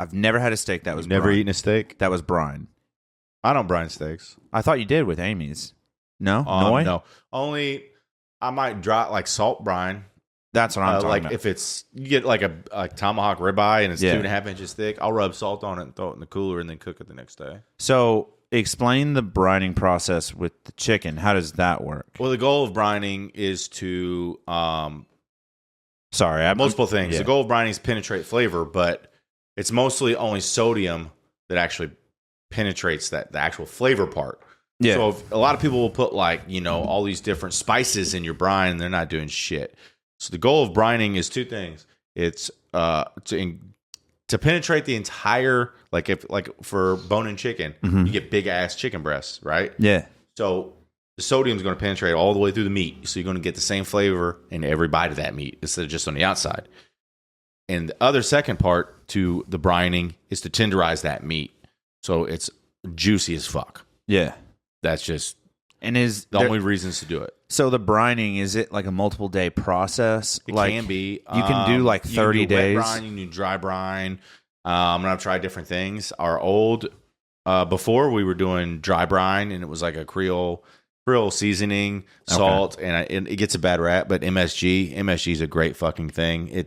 I've never had a steak that was You've never brine. eaten a steak? That was brine. I don't brine steaks. I thought you did with Amy's. No? No. Only I might drop like salt brine. That's what I'm talking like about. if it's you get like a tomahawk ribeye and it's Yeah. 2.5 inches thick, I'll rub salt on it and throw it in the cooler and then cook it the next day. So explain the brining process with the chicken. How does that work? Well, the goal of brining is to Sorry, multiple things. Yeah. The goal of brining is penetrate flavor, but it's mostly only sodium that actually penetrates the actual flavor part. Yeah. So if, a lot of people will put all these different spices in your brine, and they're not doing shit. So the goal of brining is two things. It's to penetrate the entire like for bone-in chicken, you get big ass chicken breasts, right? Yeah. So the sodium is going to penetrate all the way through the meat. So you're going to get the same flavor in every bite of that meat instead of just on the outside. And the other second part to the brining is to tenderize that meat. So it's juicy as fuck. Yeah. That's just And is the there- only reasons to do it. so the brining, is it like a multiple day process? It like, can be. You can do like you 30 can do wet days. brine, you can do dry brine. And I've tried different things. Our old, before we were doing dry brine, and it was like a Creole seasoning, salt, and it gets a bad rap. But MSG is a great fucking thing.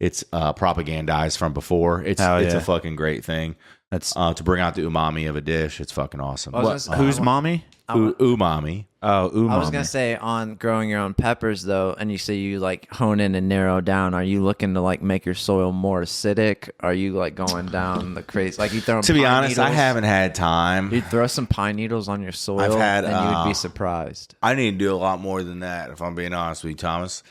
It's propagandized from before. It's Hell a yeah. fucking great thing. That's To bring out the umami of a dish. It's fucking awesome. I was gonna say- who's mommy? Umami. Oh, umami. I was gonna say on growing your own peppers though, and you say you like hone in and narrow down. Are you looking to like make your soil more acidic? Are you like going down the crazy? Like you throw. To be honest, I haven't had time. You throw some pine needles on your soil, I've had, and you would be surprised. I need to do a lot more than that, if I'm being honest with you, Thomas.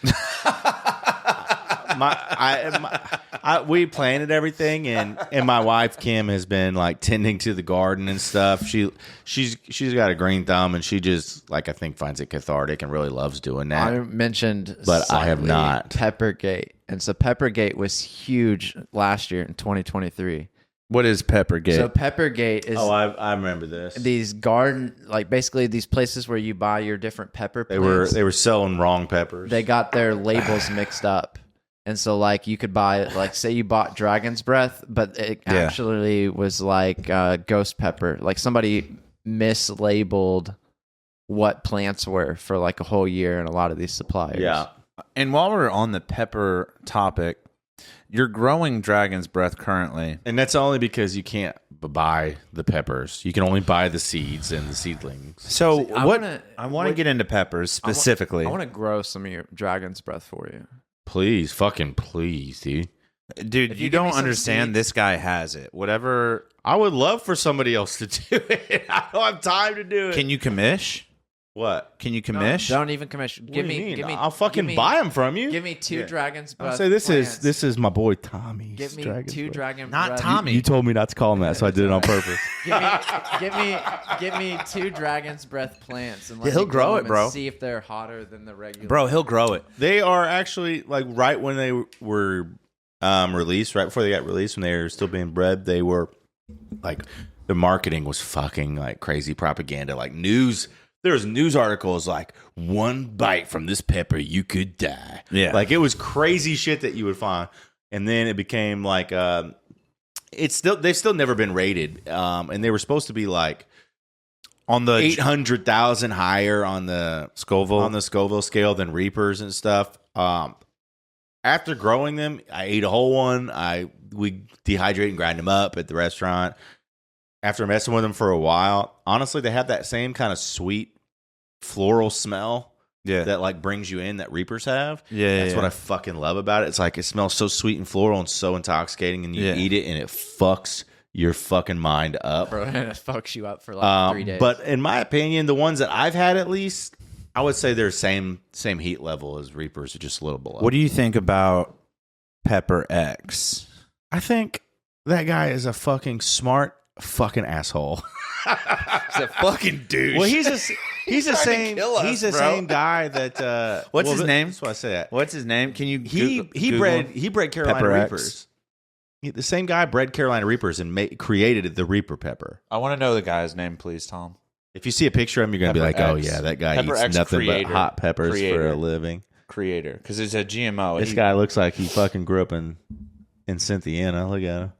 We planted everything, and my wife Kim has been like tending to the garden and stuff. She's got a green thumb, and she just like I think finds it cathartic and really loves doing that. I mentioned, but I have not. Peppergate, and so Peppergate was huge last year in 2023. What is Peppergate? So Peppergate is I remember this. These garden, like basically these places where you buy your different pepper plants. They were selling wrong peppers. They got their labels mixed up. And so, like, you could buy, like, say you bought Dragon's Breath, but it actually was like ghost pepper. Like, somebody mislabeled what plants were for like a whole year in a lot of these suppliers. Yeah. And while we're on the pepper topic, you're growing Dragon's Breath currently. And that's only because you can't buy the peppers. You can only buy the seeds and the seedlings. So, I want to get into peppers specifically. I want to grow some of your Dragon's Breath for you. Please, fucking please, dude. Dude, you don't understand. seeds. This guy has it. Whatever. I would love for somebody else to do it. I don't have time to do it. Can you commish? What? Can you commish? Don't even commission. What do you mean? I'll fucking buy them from you. Give me two Dragon's Breath. I'll say this plants. is my boy Tommy's. Give me Dragon's two Breath. Dragon Not Breath. Tommy. You told me not to call him that, so I did it on purpose. Give me two Dragon's Breath plants and let He'll me grow it, them bro. And see if they're hotter than the regular. Bro, he'll grow it. They are actually like right when they were released, right before they got released, when they were still being bred, they were like the marketing was fucking like crazy propaganda, like news. There's news articles like 1 bite from this pepper, you could die. Yeah. Like it was crazy shit that you would find. And then it became like they've still never been rated. And they were supposed to be like On the 800,000 higher on the Scoville scale than Reapers and stuff. After growing them, I ate a whole one. We dehydrate and grind them up at the restaurant. After messing with them for a while, honestly, they have that same kind of sweet floral smell that like brings you in that Reapers have. That's what I fucking love about it. It's like it smells so sweet and floral and so intoxicating, and you eat it and it fucks your fucking mind up. Bro, it fucks you up for like 3 days. But in my opinion, the ones that I've had, at least, I would say they're same heat level as Reapers, just a little below. What do you think about Pepper X? I think that guy is a fucking smart fucking asshole. He's a fucking douche. Well, he's the same. kill us, He's the bro. same guy that. What's his name? That's why I say that. What's his name? Can you He bred Carolina Pepper X? Reapers. The same guy bred Carolina Reapers and created the Reaper pepper. I want to know the guy's name, please, Tom. If you see a picture of him, you're gonna be like, Pepper "Oh X. yeah, that guy Pepper eats X nothing creator. but hot peppers for Creator. a living." Creator, because it's a GMO. This guy looks like he fucking grew up in Cynthiana. Look at him.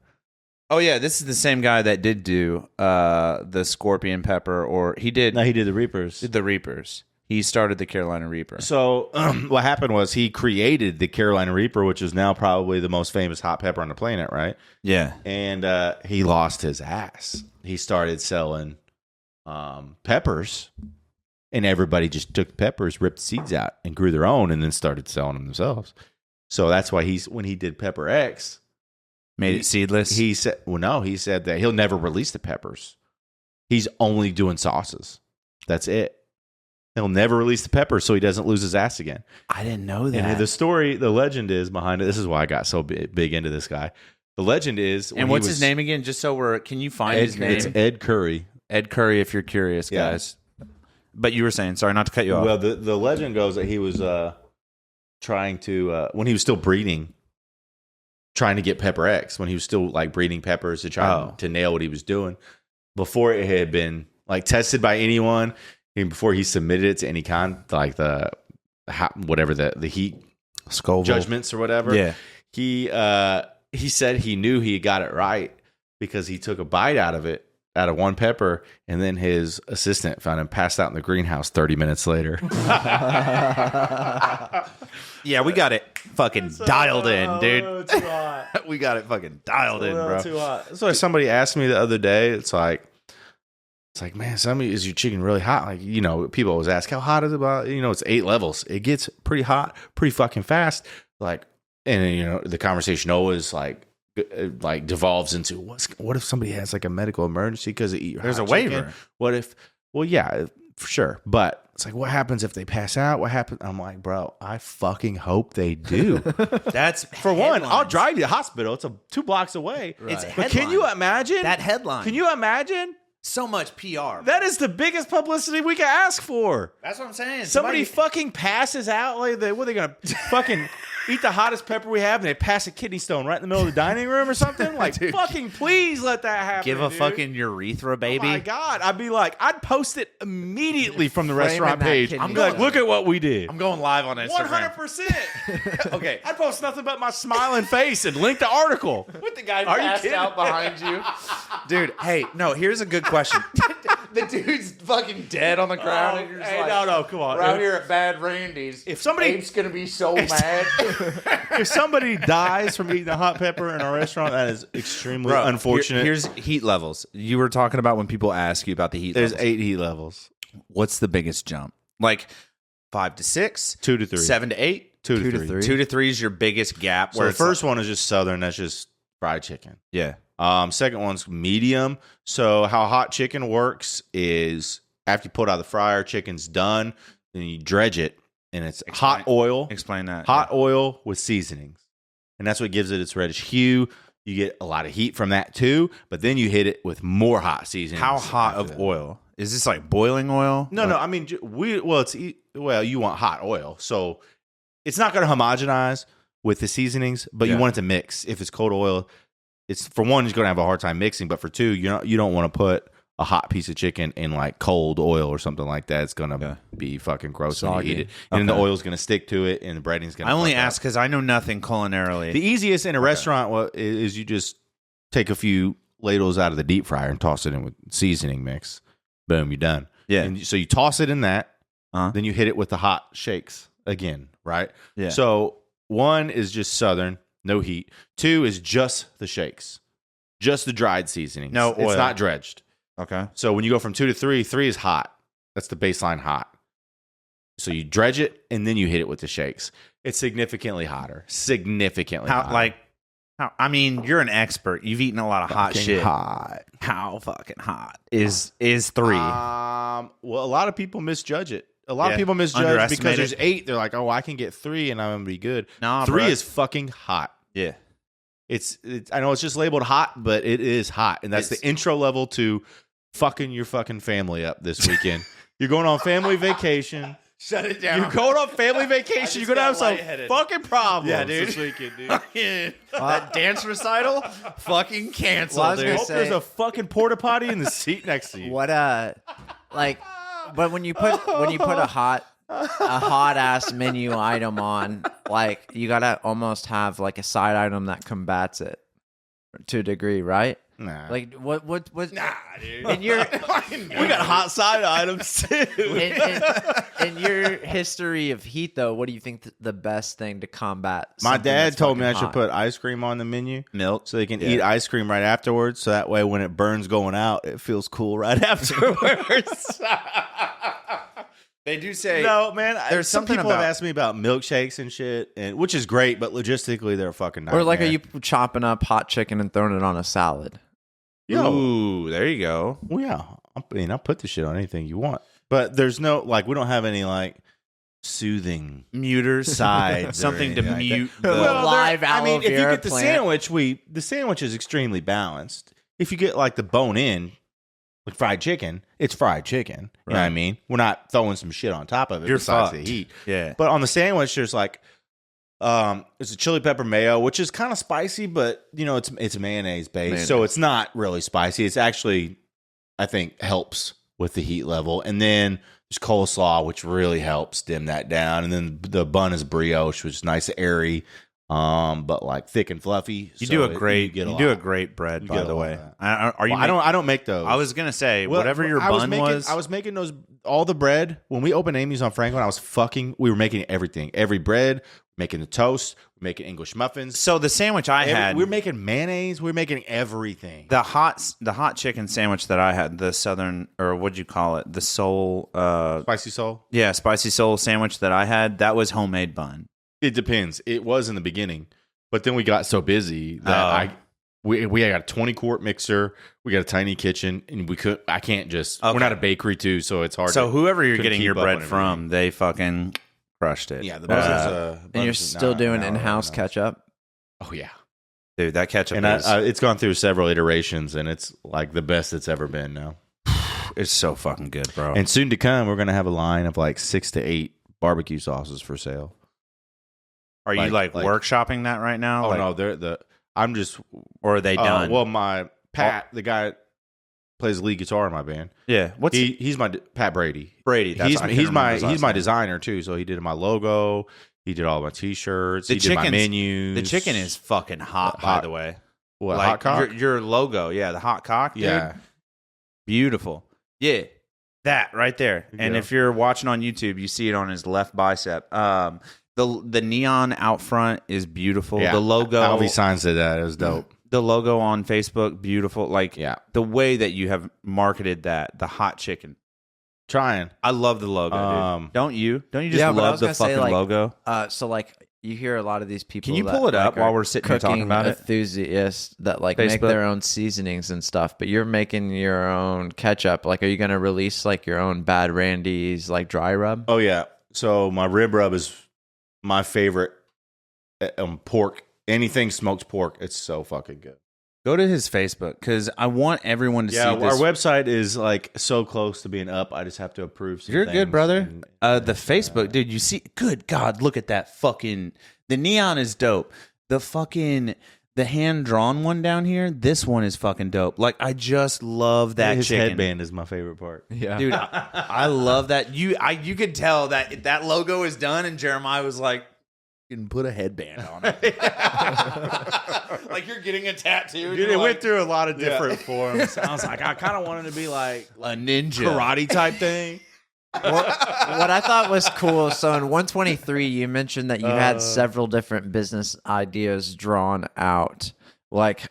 Oh yeah, this is the same guy that did do the scorpion pepper, or he did. No, he did the Reapers. Did the Reapers. He started the Carolina Reaper. So what happened was he created the Carolina Reaper, which is now probably the most famous hot pepper on the planet, right? Yeah. And he lost his ass. He started selling peppers, and everybody just took the peppers, ripped the seeds out, and grew their own, and then started selling them themselves. So that's why when he did Pepper X, Made it seedless. he said, well, no, he said that he'll never release the peppers. He's only doing sauces. That's it. He'll never release the peppers so he doesn't lose his ass again. I didn't know that. And the legend is behind it. This is why I got so big into this guy. The legend is, and what's his name again? Just so can you find his name? It's Ed Curry. Ed Curry, if you're curious, Yeah. guys. But you were saying, sorry, not to cut you off. Well, the legend goes that he was trying to when he was still breeding, trying to get Pepper X, when he was still like breeding peppers to try to nail what he was doing before it had been like tested by anyone, and before he submitted it to any kind, like the heat Scoville judgments or whatever. Yeah. He said he knew he got it right because he took a bite out of one pepper, and then his assistant found him passed out in the greenhouse 30 minutes later. Yeah, we got it fucking dialed in, dude. Too hot. We got it fucking dialed in, bro. Too hot. So somebody asked me the other day, it's like, It's like, man, is your chicken really hot? Like, people always ask, how hot is it? About, it's 8 levels. It gets pretty hot, pretty fucking fast. Like, and the conversation always like devolves into what if somebody has like a medical emergency because they eat There's hot a waiver. chicken? What if? Well, yeah, for sure. But it's like, what happens if they pass out? What happens? I'm like, bro, I fucking hope they do. That's For one, I'll headlines. drive you to the hospital. It's 2 blocks away. It's But can you headline. imagine That headline. Can you imagine? So much PR. That is the biggest publicity we can ask for. That's what I'm saying. Somebody fucking passes out. Like, what are they gonna fucking eat the hottest pepper we have, and they pass a kidney stone right in the middle of the dining room or something? Like, Dude. fucking please let that happen. give a dude. fucking urethra, baby. Oh my god! I'd be like, I'd post it immediately from the Framing restaurant that page. kidney I'm like, stone. look at what we did. I'm going live on Instagram. 100%. Okay, I'd post nothing but my smiling face and link the article. With the guy Are you passed kidding? out behind you. Dude, hey, no, here's a good question. The dude's fucking dead on the ground. and you're just Hey, like, no, come on. We're out here at Bad Randy's. If somebody- Abe's gonna be so mad. If somebody dies from eating a hot pepper in our restaurant, that is extremely Bro, unfortunate. Here's heat levels. You were talking about when people ask you about the heat There's levels. 8 heat levels. What's the biggest jump? Like 5 to 6, 2 to 3. 7 to 8, 2 2 to to 3. 2 to 3 is your biggest gap. So Where the it's first one is just southern. That's just fried chicken. yeah, Second one's medium. So how hot chicken works is after you pull it out of the fryer, chicken's done. Then you dredge it, and it's hot oil. explain that. Hot oil with seasonings, and that's what gives it its reddish hue. You get a lot of heat from that too, but then you hit it with more hot seasonings. How hot after of that. oil? Is this like boiling oil? No. I mean, you want hot oil, so it's not going to homogenize with the seasonings, but you Yeah. want it to mix. If it's cold oil, it's for one, you're going to have a hard time mixing, but for two, you don't want to put a hot piece of chicken in like cold oil or something like that. It's going to be fucking gross when Soggy. you eat it, and then the Okay. oil's going to stick to it, and the breading's going to. I only ask because I know nothing culinarily. The easiest in a restaurant is you just take a few ladles out of the deep fryer and toss it in with seasoning mix. Boom, you're done. Yeah. And so you toss it in that, Uh-huh. then you hit it with the hot shakes again, right? Yeah. So 1 is just southern, no heat. 2 is just the shakes, just the dried seasonings. No It's oil. not dredged. Okay. So when you go from 2 to 3, 3 is hot. That's the baseline hot. So you dredge it and then you hit it with the shakes. It's significantly hotter. Significantly hotter. I mean, you're an expert. You've eaten a lot of hot Fucking shit. hot. How fucking hot is 3? Well, a lot of people misjudge it. A lot Yeah. of people misjudge Underestimate because there's it. 8. They're like, oh, I can get 3 and I'm gonna be good. Nah, 3 bro. is fucking hot. Yeah. It's I know it's just labeled hot, but it is hot, and that's It's- the intro level to fucking your fucking family up this weekend. You're going on family vacation. Shut it You're going on family vacation. You're gonna have some lightheaded. fucking problems. Yeah, dude. This weekend, dude. That dance recital, fucking canceled, Well, I was dude. gonna Hope say- there's a fucking porta potty in the seat next to you. What like, but when you put a hot ass menu item on, like you gotta almost have like a side item that combats it to a degree, right? Nah. Like what? Nah, dude. In your We got hot side items too. in your history of heat, though, what do you think the best thing to combat? My something dad that's told me I fucking should hot? put ice cream on the menu Milk. so they can eat ice cream right afterwards. So that way, when it burns going out, it feels cool right afterwards. They do say No, man. There's some something people have about- asked me about milkshakes and shit, and which is great, but logistically, they're a fucking nightmare. Or like, are you chopping up hot chicken and throwing it on a salad? Yo, Ooh, there you go. well, yeah. I'll put the shit on anything you want, but there's no like we don't have any like soothing Muters. sides, or Something to anything like that. mute the Well, live I mean, if you aloe get the vera sandwich, the sandwich is extremely balanced. If you get like the bone in, like fried chicken, it's fried chicken. You know what I Right. mean? We're not throwing some shit on top of it You're besides fucked. the heat. Yeah. But on the sandwich, there's like it's a chili pepper mayo, which is kind of spicy, but you know it's mayonnaise based, so it's not really spicy. It's actually, I think, helps with the heat level. And then there's coleslaw, which really helps dim that down. And then the bun is brioche, which is nice, airy, but like thick and fluffy. You So do a it- great. get You lot. do a great bread, You by get a the lot way. of that. Are you? Well, I don't make those. I was gonna say Well, whatever your I was bun making, was. I was making those all the bread when we opened Amy's on Franklin. We were making everything, every bread, making the toast, making English muffins. So the sandwich I had, we're making mayonnaise. We're making everything. the hot chicken sandwich that I had, the southern, or what'd you call it? The soul, Spicy soul. yeah, spicy soul sandwich that I had. That was homemade bun. It depends. It was in the beginning, but then we got so busy that we got a 20-quart mixer. We got a tiny kitchen, and I can't just. Okay. We're not a bakery too, so it's hard. So whoever you're couldn't getting keep your up bread on from, they fucking crushed it. Yeah, the buzzers. And you're still doing in-house ketchup? Oh yeah, dude, that ketchup and is it's gone through several iterations, and it's like the best it's ever been now. it's so fucking good, bro. And soon to come, we're gonna have a line of like 6 to 8 barbecue sauces for sale. Are you like workshopping that right now? Oh Like, no, I'm just. or are they done? Well, my Pat, the guy that plays lead guitar in my band. yeah. What's He's my Pat Brady. Brady? That's, I can't He's remember his my last name. designer too. So he did my logo. He did all my T-shirts. He did my menus. The chicken is fucking hot, by the way. what, Like hot cock? your logo, yeah, the hot cock, dude. Yeah. Beautiful. Yeah. That right there. And Yeah. if you're watching on YouTube, you see it on his left bicep. The neon out front is beautiful. Yeah. The logo, Alvy signs did that. It was dope. the logo on Facebook, beautiful. Like Yeah. the way that you have marketed that, the hot chicken. Trying. I love the logo, dude. Don't you? Don't you just Yeah, but I love was the gonna say, fucking like, logo? So like you hear a lot of these people. Can you that, pull it up like, while are we're sitting here talking cooking about it? enthusiasts that like make Facebook? their own seasonings and stuff, but you're making your own ketchup. Like, are you gonna release like your own Bad Randy's like dry rub? Oh yeah. So my rib rub is my favorite. Pork. Anything smoked pork. It's so fucking good. Go to his Facebook because I want everyone to Yeah, see this. our website is like so close to being up. I just have to approve some You're good, things brother. and- The Facebook, dude, you see, good God, look at that fucking, the neon is dope. The hand-drawn one down here, this one is fucking dope. Like, I just love that his chicken. headband is my favorite part. Yeah, Dude, I love that. You could tell that logo is done, and Jeremiah was like, you can put a headband on it. Like you're getting a tattoo. Dude, it went through a lot of different forms. I was like, I kind of wanted to be like a ninja. karate type thing. what I thought was cool. So in 123, you mentioned that you had several different business ideas drawn out. Like,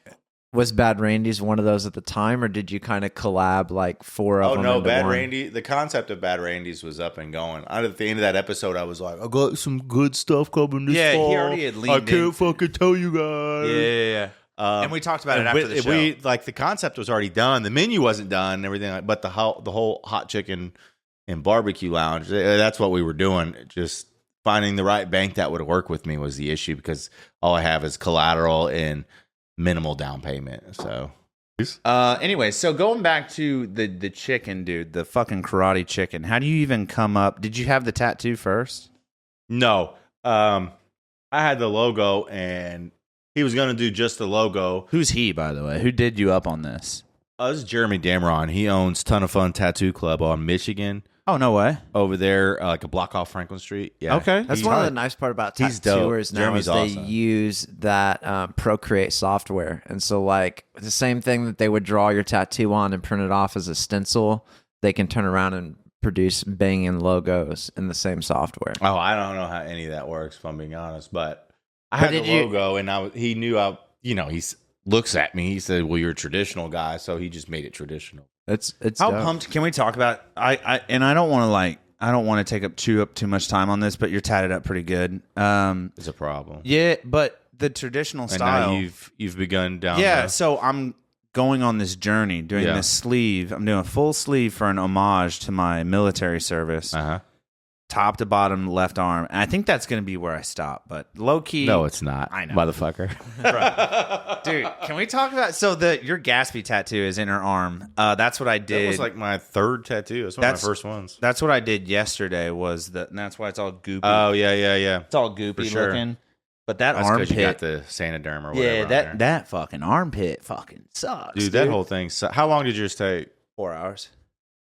was Bad Randy's one of those at the time, or did you kind of collab like four of them? Oh no, into Bad one? Randy. The concept of Bad Randy's was up and going. At the end of that episode, I was like, I got some good stuff coming this Yeah, he fall. already had I leaned can't in. fucking tell you guys. Yeah. And we talked about it after the show. We like the concept was already done. The menu wasn't done and everything, but the whole hot chicken and barbecue lounge. That's what we were doing. Just finding the right bank that would work with me was the issue because all I have is collateral and minimal down payment. So. Anyway, so going back to the chicken, dude, the fucking karate chicken. How do you even come up? Did you have the tattoo first? No. I had the logo and he was going to do just the logo. Who's he, by the way? Who did you up on this? This is Jeremy Dameron. He owns Ton of Fun Tattoo Club on Michigan Oh, no way. over there, like a block off Franklin Street. Yeah. Okay. That's one of the nice part about He's dope. tattooers now Jeremy's is they awesome. use that Procreate software. And so like the same thing that they would draw your tattoo on and print it off as a stencil, they can turn around and produce banging logos in the same software. Oh, I don't know how any of that works, if I'm being honest. But I But had the logo, and he knew he looks at me. He said, "Well, you're a traditional guy," so he just made it traditional. It's How dope. pumped? Can we talk about? I don't want to take up too much time on this, but you're tatted up pretty good. It's a problem. Yeah, but the traditional And style. now you've begun down. Yeah, the- so I'm going on this journey, doing Yeah. this sleeve. I'm doing a full sleeve for an homage to my military service, top to bottom, left arm. And I think that's going to be where I stop. But low key, No, it's not. I know. motherfucker. dude. Can we talk about your Gatsby tattoo is inner arm? That's what I did. That was like my third tattoo. It's one of my first ones. That's what I did yesterday. And that's why it's all goopy. Oh yeah. It's all goopy for sure. looking. But that That's because armpit, you got the Sanoderm or whatever. yeah, on there. that fucking armpit fucking sucks, dude, that whole thing. How long did yours take? 4 hours.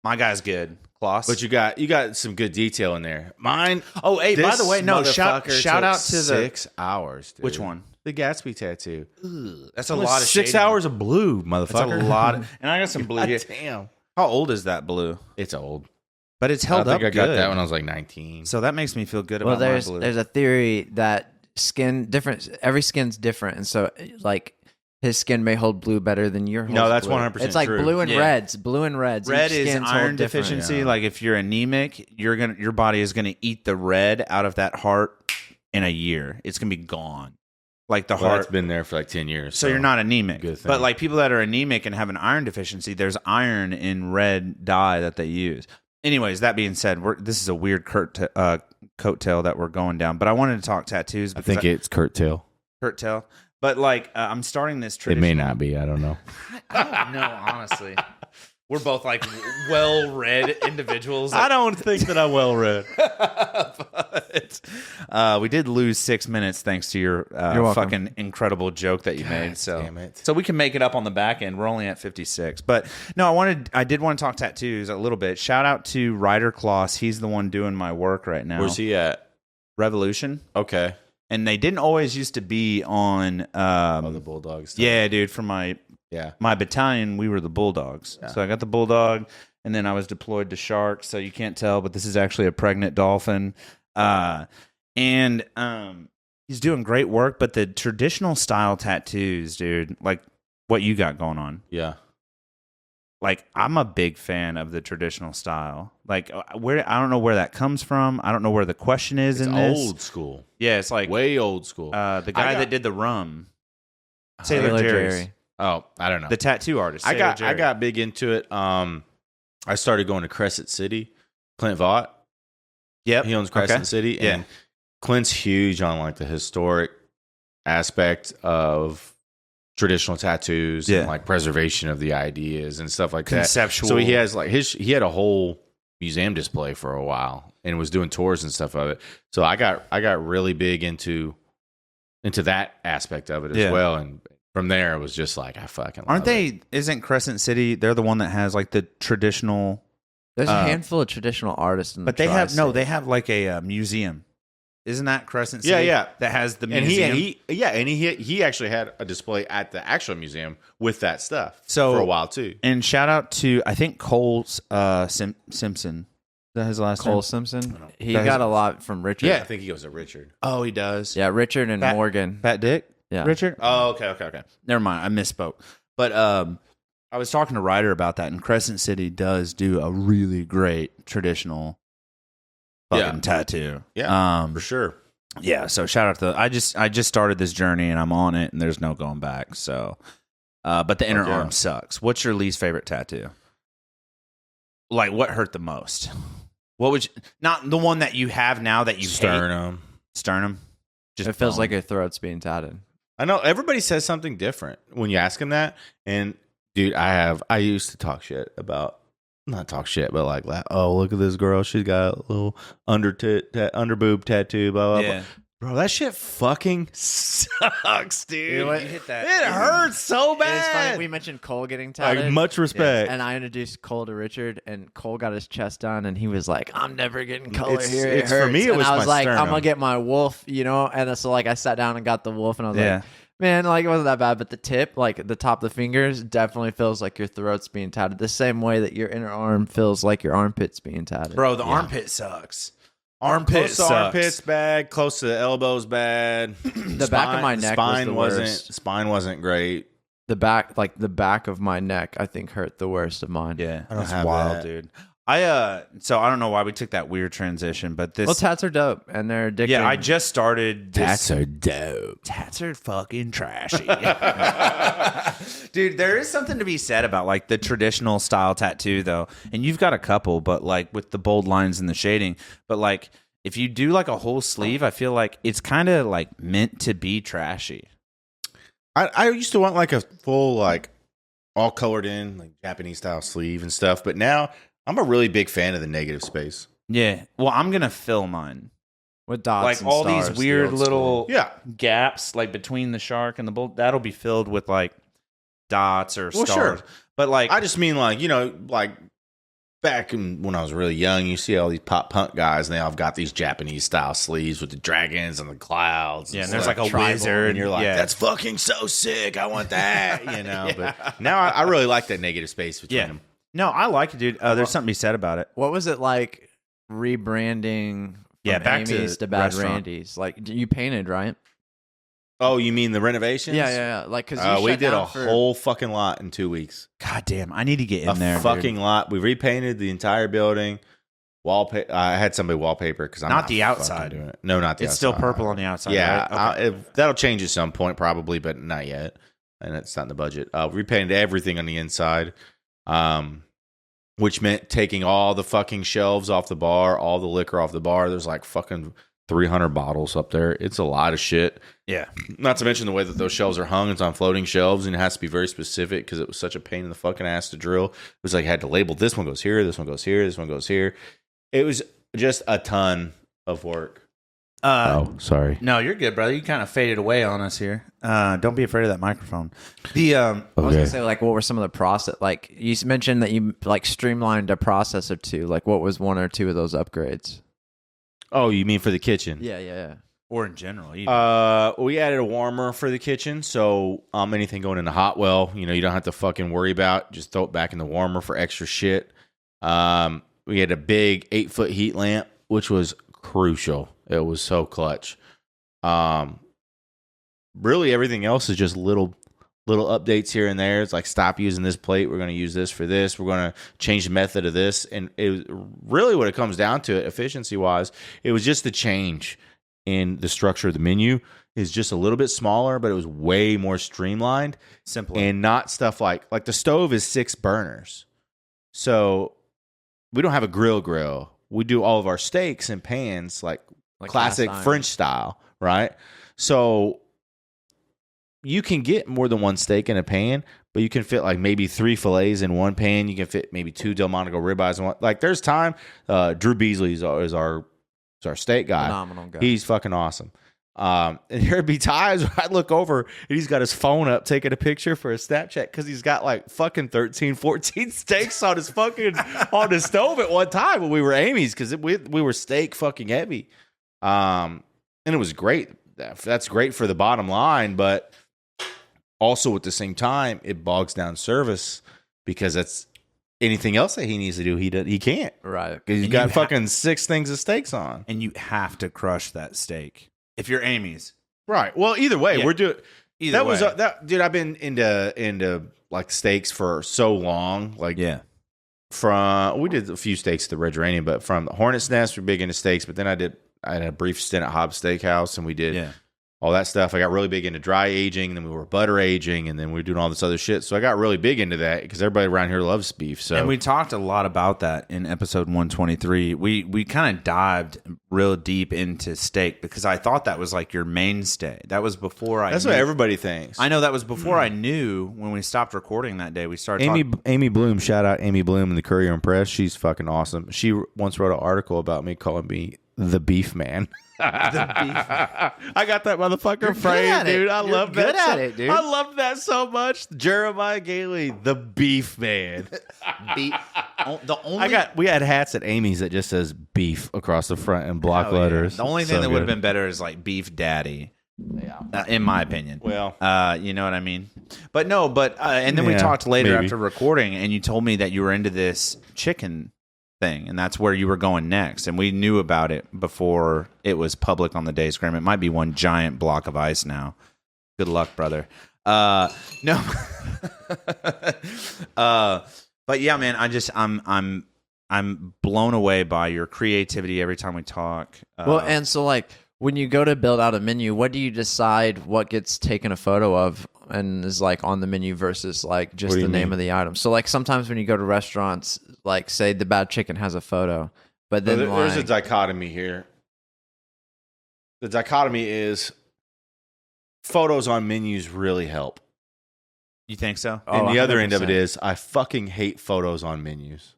My guy's good, Kloss. But you got some good detail in there. Mine. Oh, hey, by the way, no, shout motherfucker out took to the 6 hours. Dude. which one? The Gatsby tattoo. That's a Almost lot of 6 shading. hours of blue, That's motherfucker. a lot, and I got some blue God here. damn. How old is that blue? It's old. But it's held I up think I got good. that when I was like 19. So that makes me feel good Well, about my there's blue. a theory that skin different. Every skin's different, and so like his skin may hold blue better than your. No, that's blue. 100% It's like true. blue and Yeah. reds. Blue and reds. Red Each is skin's iron hold different. deficiency. Yeah. Like if you're anemic, your body is gonna eat the red out of that heart in a year. It's gonna be gone. Like the Well, heart. that's been there for like 10 years. So you're not anemic. Good thing. But like people that are anemic and have an iron deficiency, there's iron in red dye that they use. Anyways, that being said, this is a weird coattail that we're going down. But I wanted to talk tattoos. I Because think it's curtail. curtail. But like I'm starting this It tradition. may not be. I don't know. I don't know, honestly. We're both like well-read individuals. I don't think that I'm well read. But we did lose 6 minutes thanks to your welcome. fucking incredible joke that you made. So, damn it. so we can make it up on the back end. We're only at 56. But no, I did want to talk tattoos a little bit. Shout out to Ryder Kloss. He's the one doing my work right now. Where's he at? Revolution. Okay. And they didn't always used to be on. The Bulldogs. Yeah, dude. For my battalion, we were the Bulldogs. Yeah. So I got the Bulldog, and then I was deployed to Sharks. So you can't tell, but this is actually a pregnant dolphin. And he's doing great work. But the traditional style tattoos, dude, like what you got going on, Yeah. like I'm a big fan of the traditional style. Like where I don't know where that comes from. I don't know where the question is It's in this. old school. Yeah, it's like Way old school. the guy got- that did the rum, Sailor Sailor Jerry's. Jerry. Oh, I don't know. The tattoo artist. I Sailor Jerry. got big into it. I started going to Crescent City. Clint Vaught. Yep. He owns Crescent Okay. City. Yeah. And Clint's huge on like the historic aspect of traditional tattoos Yeah. and like preservation of the ideas and stuff like Conceptual. that. So he has like he had a whole museum display for a while and was doing tours and stuff of it. So I got really big into that aspect of it as Yeah. well. And from there it was just like I fucking Aren't love it. they? Isn't Crescent City? They're the one that has like the traditional. There's a handful of traditional artists in the But they have tri-state. they have like a museum. Isn't that Crescent Yeah, City? yeah. That has the And museum. he actually had a display at the actual museum with that stuff So- for a while too. And shout out to I think Cole Simpson. Is that his last Cole name? Simpson. He That got is- a lot from Richard. I think he goes to Richard. Oh, he does. Yeah, Richard and Fat- Morgan. Fat Dick. Yeah. Richard. Oh, okay. Never mind. I misspoke. But I was talking to Ryder about that, and Crescent City does do a really great traditional fucking Yeah. tattoo. Yeah, for sure. Yeah, so shout out to I just started this journey and I'm on it and there's no going back. So but the inner Okay. arm sucks. What's your least favorite tattoo? Like what hurt the most? What would you, not the one that you have now that you hate? Sternum. Just It feels bone. like your throat's being tatted. I know everybody says something different when you ask them that. And dude, I used to talk shit about not talk shit, but like, oh, look at this girl. She's got a little under boob tattoo, blah, blah, Yeah. blah. Bro, that shit fucking sucks, dude. You know what? You hit that. It hurts so It's funny. bad. We mentioned Cole getting tatted. Like, much respect. And I introduced Cole to Richard, and Cole got his chest done, and he was like, "I'm never getting color It's- here." It it's- for me, hurts." it And was I was my like, "I'm sternum. gonna get my wolf," you know. And so like I sat down and got the wolf, and I was Yeah. like, "Man, like it wasn't that bad." But the tip, like the top of the fingers, definitely feels like your throat's being tatted. The same way that your inner arm feels like your armpit's being tatted. Bro, the armpit sucks. Armpit Close to sucks. armpits bad. Close to the elbows bad. The back of my neck was the worst. Spine wasn't great. The back of my neck, I think hurt the worst of mine. Yeah, I don't that's have wild, that. dude. So I don't know why we took that weird transition, but this Well, tats are dope, and they're addictive. yeah, I just started this. are dope. Tats are fucking trashy. Dude, there is something to be said about like the traditional style tattoo though. And you've got a couple, but like with the bold lines and the shading. But like if you do like a whole sleeve, I feel like it's kind of like meant to be trashy. I used to want like a full, like all colored in, like Japanese style sleeve and stuff. But now I'm a really big fan of the negative space. Yeah. Well, I'm going to fill mine. with dots, Like and all stars, these the weird old little school. Yeah. gaps like between the shark and the bull, that'll be filled with like dots or Well, stars. sure. But like I just mean like, like back when I was really young, you see all these pop punk guys and they all got these Japanese style sleeves with the dragons and the clouds. yeah, and there's like a tribal, wizard and you're like, yeah. that's fucking so sick. I want that, But now I really like that negative space between Yeah. them. No, I like it, dude. There's something to be said about it. What was it like rebranding Yeah, From back Amy's to Bad restaurant. Randy's. Like you painted, right? Oh, you mean the renovations? Yeah. Like because we did a whole fucking lot in 2 weeks. God damn, I need to get in A there. fucking lot. We repainted the entire building. Wallpaper. I had somebody wallpaper because I'm Not not the fucking outside. doing it. No, not the It's outside. still purple on the outside. Yeah, right? Okay. that'll change at some point probably, but not yet. And it's not in the budget. Repainted everything on the inside, which meant taking all the fucking shelves off the bar, all the liquor off the bar. There's like fucking 300 bottles up there. It's a lot of shit. Yeah. Not to mention the way that those shelves are hung. It's on floating shelves, and it has to be very specific because it was such a pain in the fucking ass to drill. It was like I had to label this one goes here, this one goes here, this one goes here. It was just a ton of work. Sorry. No, you're good, brother. You kind of faded away on us here. Don't be afraid of that microphone. The I was gonna say, like, what were some of the process? Like, you mentioned that you like streamlined a process or two. Like, what was one or two of those upgrades? Oh, you mean for the kitchen? Yeah. or in general. Even. We added a warmer for the kitchen, so anything going in the hot well, you don't have to fucking worry about. Just throw it back in the warmer for extra shit. We had a big 8-foot heat lamp, which was crucial. It was so clutch. Really, everything else is just little updates here and there. It's like, stop using this plate. We're going to use this for this. We're going to change the method of this. And it was really what it comes down to, efficiency wise. It was just the change in the structure of the menu is just a little bit smaller, but it was way more streamlined, Simpler. and not stuff like the stove is 6 burners. So we don't have a grill. We do all of our steaks in pans, like classic cast iron. French style, right? So you can get more than one steak in a pan, but you can fit like maybe 3 fillets in one pan. You can fit maybe 2 Delmonico ribeyes in one. Like, there's time. Drew Beasley is our steak guy. Phenomenal guy. He's fucking awesome. And there'd be times where I'd look over and he's got his phone up taking a picture for a Snapchat because he's got like fucking 13, 14 steaks on his fucking on his stove at one time when we were Amy's because we were steak fucking heavy. And it was great. That's great for the bottom line, but also at the same time, it bogs down service because that's anything else that he needs to do, he can't. Right. Because he's got fucking 6 things of steaks on. And you have to crush that steak if you're Amy's. Right. Well, either way, Yeah. we're doing. Either That way. was that, dude. I've been into like steaks for so long. Like, Yeah. we did a few steaks at the Red Geranium, but from the Hornet's Nest, we're big into steaks. But then I had a brief stint at Hobbs Steakhouse, and we did Yeah. all that stuff. I got really big into dry aging, and then we were butter aging, and then we were doing all this other shit. So I got really big into that because everybody around here loves beef. So And we talked a lot about that in episode 123. We kind of dived real deep into steak because I thought that was like your mainstay. That was before I that's knew. what everybody thinks. I know that was before I knew when we stopped recording that day. We started Amy Bloom, shout out Amy Bloom in the Courier and Press. She's fucking awesome. She once wrote an article about me calling me the beef man. I got that motherfucker framed, dude. I love that. good at it, dude. I love that so much. Jeremiah Galey, the beef man. We had hats at Amy's that just says beef across the front in block Oh, yeah. letters. The only So thing that would have good. been better is like beef daddy. Yeah. In my opinion. Well, You know what I mean? But no, and then we Yeah, talked later maybe. after recording, and you told me that you were into this chicken thing, and that's where you were going next. And we knew about it before it was public on the Days Grimm. It might be one giant block of ice now. Good luck, brother. No. But yeah, man, I'm blown away by your creativity every time we talk. Well, and so like when you go to build out a menu, what do you decide what gets taken a photo of and is like on the menu versus like just What do the you name mean? of the item? So like sometimes when you go to restaurants, like say the bad chicken has a photo, but then there's a like, dichotomy here. The dichotomy is photos on menus really help. You think so? Oh, And the other end of it 100%. is I fucking hate photos on menus.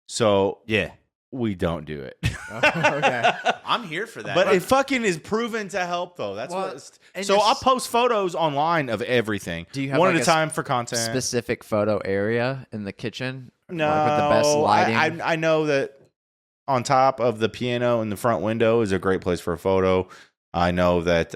So Yeah. we don't do it. okay. I'm here for that. But it fucking is proven to help though. That's Well, what it's, and so your I'll s- post photos online of everything. Do you have, one like, at a time for content? specific photo area in the kitchen? No, Like, with the best lighting. I know that on top of the piano in the front window is a great place for a photo. I know that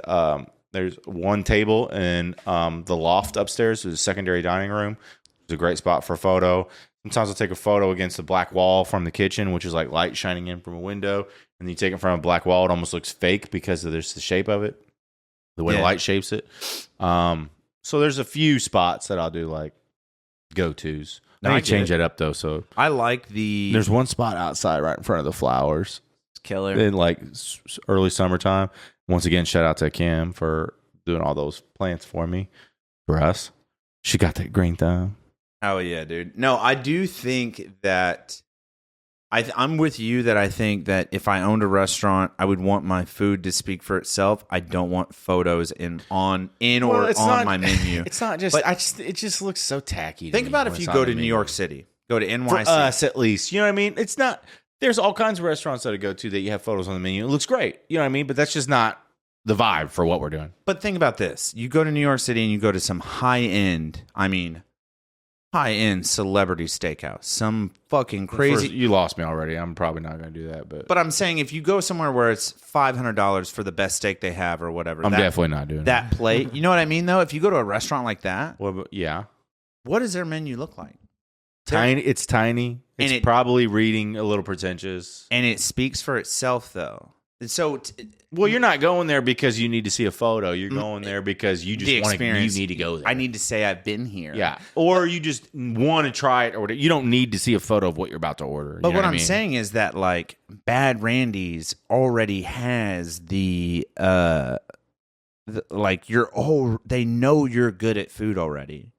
there's one table in the loft upstairs, is a secondary dining room. It's a great spot for a photo. Sometimes I'll take a photo against the black wall from the kitchen, which is like light shining in from a window. And you take it from a black wall, it almost looks fake because of the shape of it, the way the light shapes it. So there's a few spots that I'll do like go-tos. I need to change that up though. So I like there's one spot outside right in front of the flowers. It's killer. In like early summertime. Once again, shout out to Kim for doing all those plants for me, for us. She got that green thumb. Oh yeah, dude. No, I do think that I'm with you that I think that if I owned a restaurant, I would want my food to speak for itself. I don't want photos on my menu. It's not just. But it just looks so tacky. Think about if you go to New York City, go to NYC. For us, at least, you know what I mean. It's not. There's all kinds of restaurants that I go to that you have photos on the menu. It looks great, you know what I mean. But that's just not the vibe for what we're doing. But think about this: you go to New York City and you go to some high-end celebrity steakhouse, some fucking crazy. You lost me already. I'm probably not going to do that. But I'm saying if you go somewhere where it's $500 for the best steak they have or whatever, I'm definitely not doing that plate. You know what I mean, though? If you go to a restaurant like that, well, yeah. What does their menu look like? Tiny. It's tiny. It's probably reading a little pretentious, and it speaks for itself, though. So, well, you're not going there because you need to see a photo. You're going there because you just want to. You need to go there. I need to say I've been here. Yeah, or you just want to try it, or whatever. You don't need to see a photo of what you're about to order. But what I'm saying is that like Bad Randy's already has they know you're good at food already.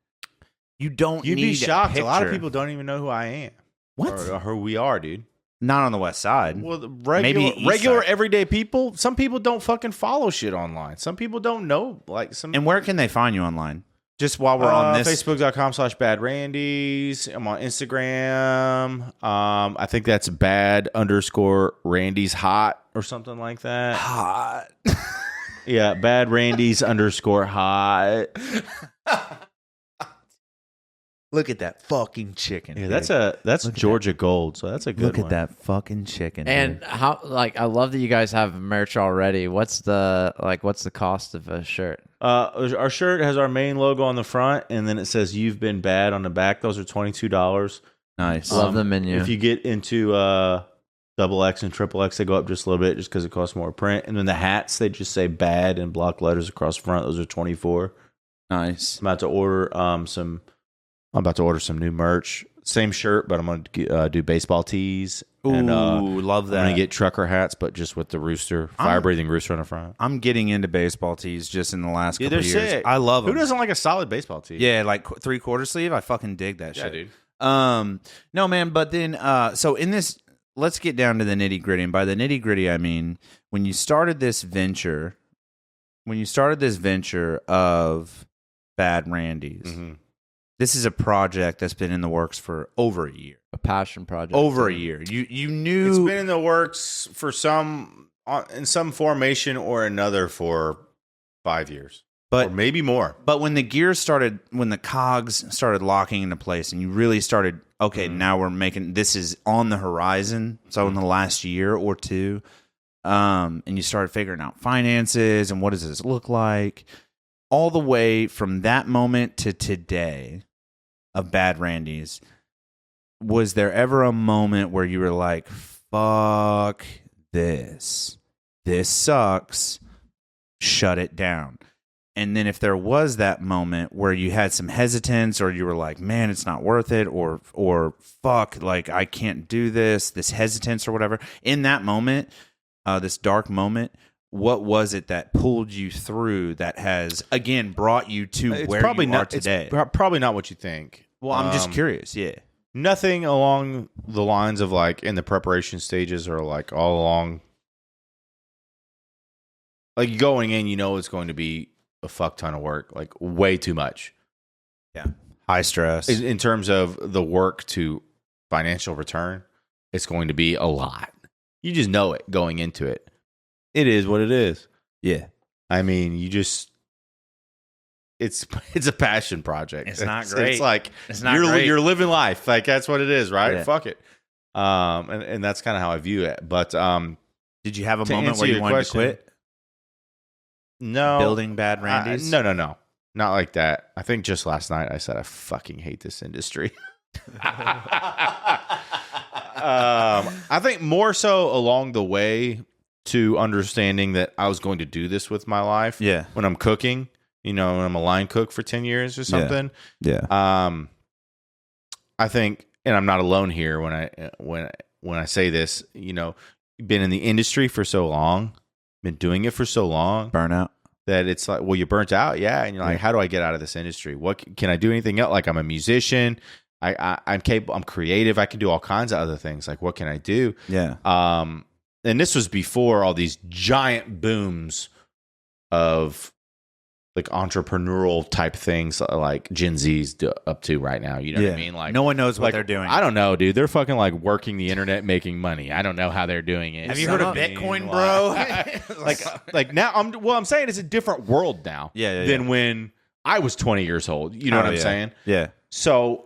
You don't. You'd need be shocked. A lot of people don't even know who I am. What? Or who we are, dude. Not on the West Side. Well, the Maybe regular everyday people. Some people don't fucking follow shit online. Some people don't know. And where can they find you online? Just while we're on this, Facebook.com/badrandys. I'm on Instagram. I think that's bad_Randy's hot or something like that. Hot. Yeah, bad_Randy's_hot. Look at that fucking chicken. Yeah, that's Georgia Gold, so that's a good one. Look at that fucking chicken. And how I love that you guys have merch already. What's the cost of a shirt? Our shirt has our main logo on the front, and then it says "You've been bad" on the back. Those are $22. Nice. Love the menu. If you get into XXL and XXX, they go up just a little bit, just because it costs more print. And then the hats, they just say "bad" in block letters across the front. Those are $24. Nice. I'm about to order some new merch. Same shirt, but I'm going to do baseball tees. Ooh, and, love that. I'm going to get trucker hats, but just with the rooster, fire-breathing rooster on the front. I'm getting into baseball tees just in the last couple of years. Sick. I love them. Who doesn't like a solid baseball tee? Yeah, like 3/4 sleeve. I fucking dig that shit. dude. No, man, but then, so in this, let's get down to the nitty-gritty. And by the nitty-gritty, I mean, when you started this venture of Bad Randy's, mm-hmm. This is a project that's been in the works for over a year. A passion project. Over a year. You knew it's been in the works for in some formation or another for 5 years, or maybe more. But when the cogs started locking into place, and you really started, now we're making this is on the horizon. So in the last year or two, and you started figuring out finances and what does this look like. All the way from that moment to today of Bad Randy's, was there ever a moment where you were like, fuck this sucks, shut it down? And then if there was that moment where you had some hesitance, or you were like, man, it's not worth it, or fuck, like I can't do this hesitance or whatever, in that moment, this dark moment, what was it that pulled you through that has, again, brought you to where you are today? It's probably not what you think. Well, I'm just curious, yeah. Nothing along the lines of like in the preparation stages or like all along. Like going in, it's going to be a fuck ton of work, like way too much. Yeah. High stress. In terms of the work to financial return, it's going to be a lot. You just know it going into it. It is what it is. Yeah. I mean, it's a passion project. It's not great. It's like great. You're living life. Like that's what it is, right? Yeah. Fuck it. And that's kind of how I view it. But did you have a moment where you wanted to quit? No. Building Bad Randy's? No. Not like that. I think just last night I said I fucking hate this industry. I think more so along the way to understanding that I was going to do this with my life. Yeah. When I'm cooking, when I'm a line cook for 10 years or something. Yeah. I think, and I'm not alone here when I say this, been in the industry for so long, been doing it for so long. Burnout. That it's like, well, you're burnt out. Yeah. And you're like, how do I get out of this industry? What can I do anything else? Like, I'm a musician. I'm capable. I'm creative. I can do all kinds of other things. Like, what can I do? Yeah. And this was before all these giant booms of like entrepreneurial type things like Gen Z's up to right now. You know what I mean? Like, no one knows what like, they're doing. I don't know, dude. They're fucking like working the internet, making money. I don't know how they're doing it. Have you heard of Bitcoin, bro? like now I'm saying it's a different world now than when I was 20 years old. You know what I'm saying? Yeah. So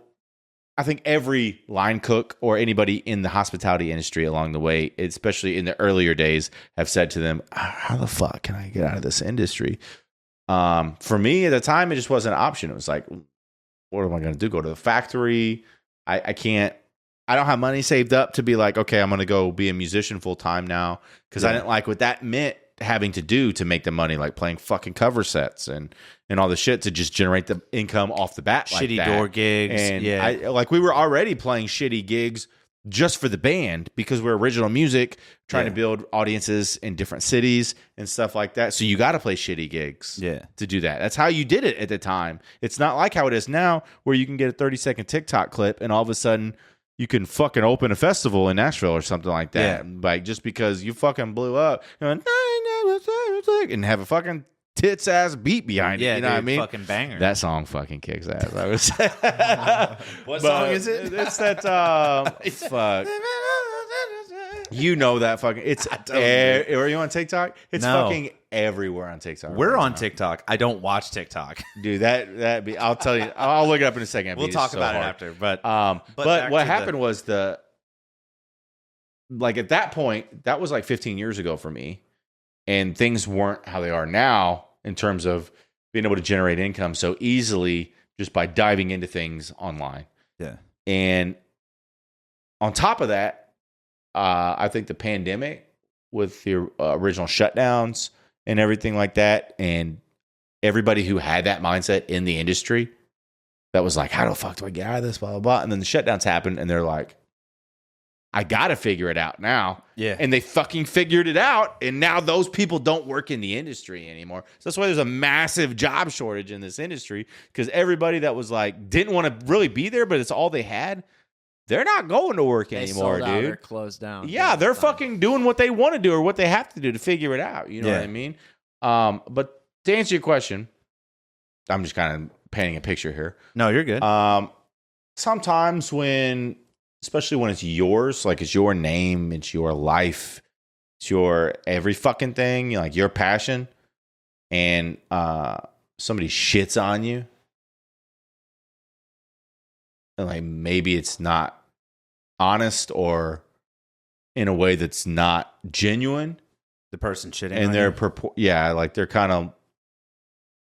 I think every line cook or anybody in the hospitality industry along the way, especially in the earlier days, have said to them, how the fuck can I get out of this industry? For me at the time, it just wasn't an option. It was like, what am I going to do? Go to the factory? I can't. I don't have money saved up to be like, okay, I'm going to go be a musician full time now, because I didn't like what that meant having to do to make the money, like playing fucking cover sets and all the shit to just generate the income off the bat. Shitty like that. door gigs. And we were already playing shitty gigs just for the band because we're original music, trying to build audiences in different cities and stuff like that. So you got to play shitty gigs to do that. That's how you did it at the time. It's not like how it is now where you can get a 30-second TikTok clip and all of a sudden you can fucking open a festival in Nashville or something like that. Yeah. Like, just because you fucking blew up and have a fucking tits ass beat behind it. You know what I mean? Fucking banger. That song fucking kicks ass, I would say. What song is it? It's that fuck. You know that fucking. It's are you on TikTok? It's fucking everywhere on TikTok. We're on TikTok. I don't watch TikTok, dude. That be. I'll tell you. I'll look it up in a second. We'll talk about it after. But what happened was at that point, that was like 15 years ago for me, and things weren't how they are now in terms of being able to generate income so easily just by diving into things online. Yeah, and on top of that. I think the pandemic with the original shutdowns and everything like that, and everybody who had that mindset in the industry that was like, how the fuck do I get out of this, blah, blah, blah. And then the shutdowns happened and they're like, I got to figure it out now. Yeah. And they fucking figured it out. And now those people don't work in the industry anymore. So that's why there's a massive job shortage in this industry, because everybody that was like, didn't want to really be there, but it's all they had. They're not going to work anymore, sold out dude. or closed down. Yeah, they're fucking doing what they want to do or what they have to do to figure it out. You know what I mean? But to answer your question, I'm just kind of painting a picture here. No, you're good. Sometimes especially when it's yours, like it's your name, it's your life, it's your every fucking thing, like your passion, and somebody shits on you, and like maybe it's not honest or in a way that's not genuine. The person shitting and on they're you. like they're kind of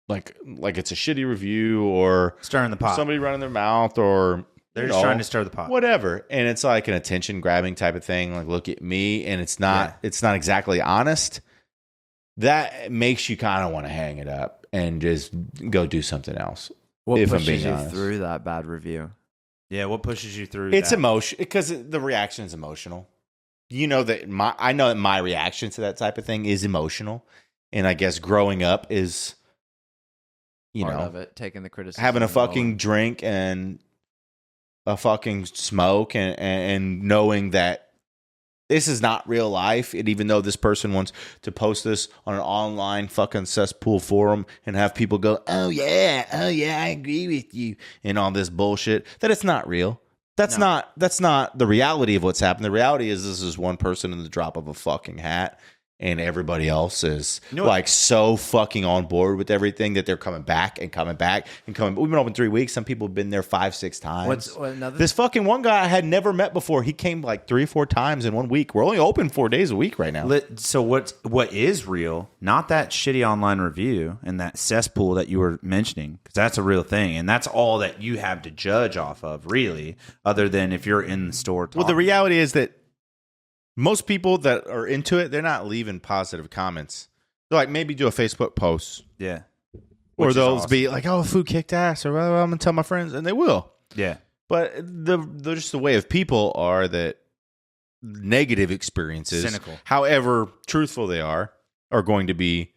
like it's a shitty review or stirring the pot, somebody running their mouth, or they're just trying to stir the pot, whatever. And it's like an attention grabbing type of thing, like look at me, and it's not exactly honest. That makes you kind of want to hang it up and just go do something else. What if pushes I'm being you honest. through that bad review? Yeah, what pushes you through? It's emotion, because the reaction is emotional. You know that I know that my reaction to that type of thing is emotional, and I guess growing up is, Part of it, taking the criticism, having a fucking drink and a fucking smoke, and knowing that this is not real life. And even though this person wants to post this on an online fucking cesspool forum and have people go, oh yeah, I agree with you, and all this bullshit, that it's not real. That's not the reality of what's happened. The reality is this is one person in the drop of a fucking hat, and everybody else is You know what? like so fucking on board with everything that they're coming back and coming back and coming. We've been open 3 weeks. Some people have been there 5-6 times. This fucking one guy I had never met before. He came like 3 or 4 times in 1 week. We're only open 4 days a week right now. So what is real? Not that shitty online review and that cesspool that you were mentioning, because that's a real thing, and that's all that you have to judge off of, really. Other than if you're in the store. Well, the reality is that most people that are into it, they're not leaving positive comments. They're like, maybe do a Facebook post. Yeah. Or Which is they'll awesome. be like, oh, food kicked ass. Or well, I'm going to tell my friends. And they will. Yeah. But just the way of people are that negative experiences, Cynical. however truthful they are going to be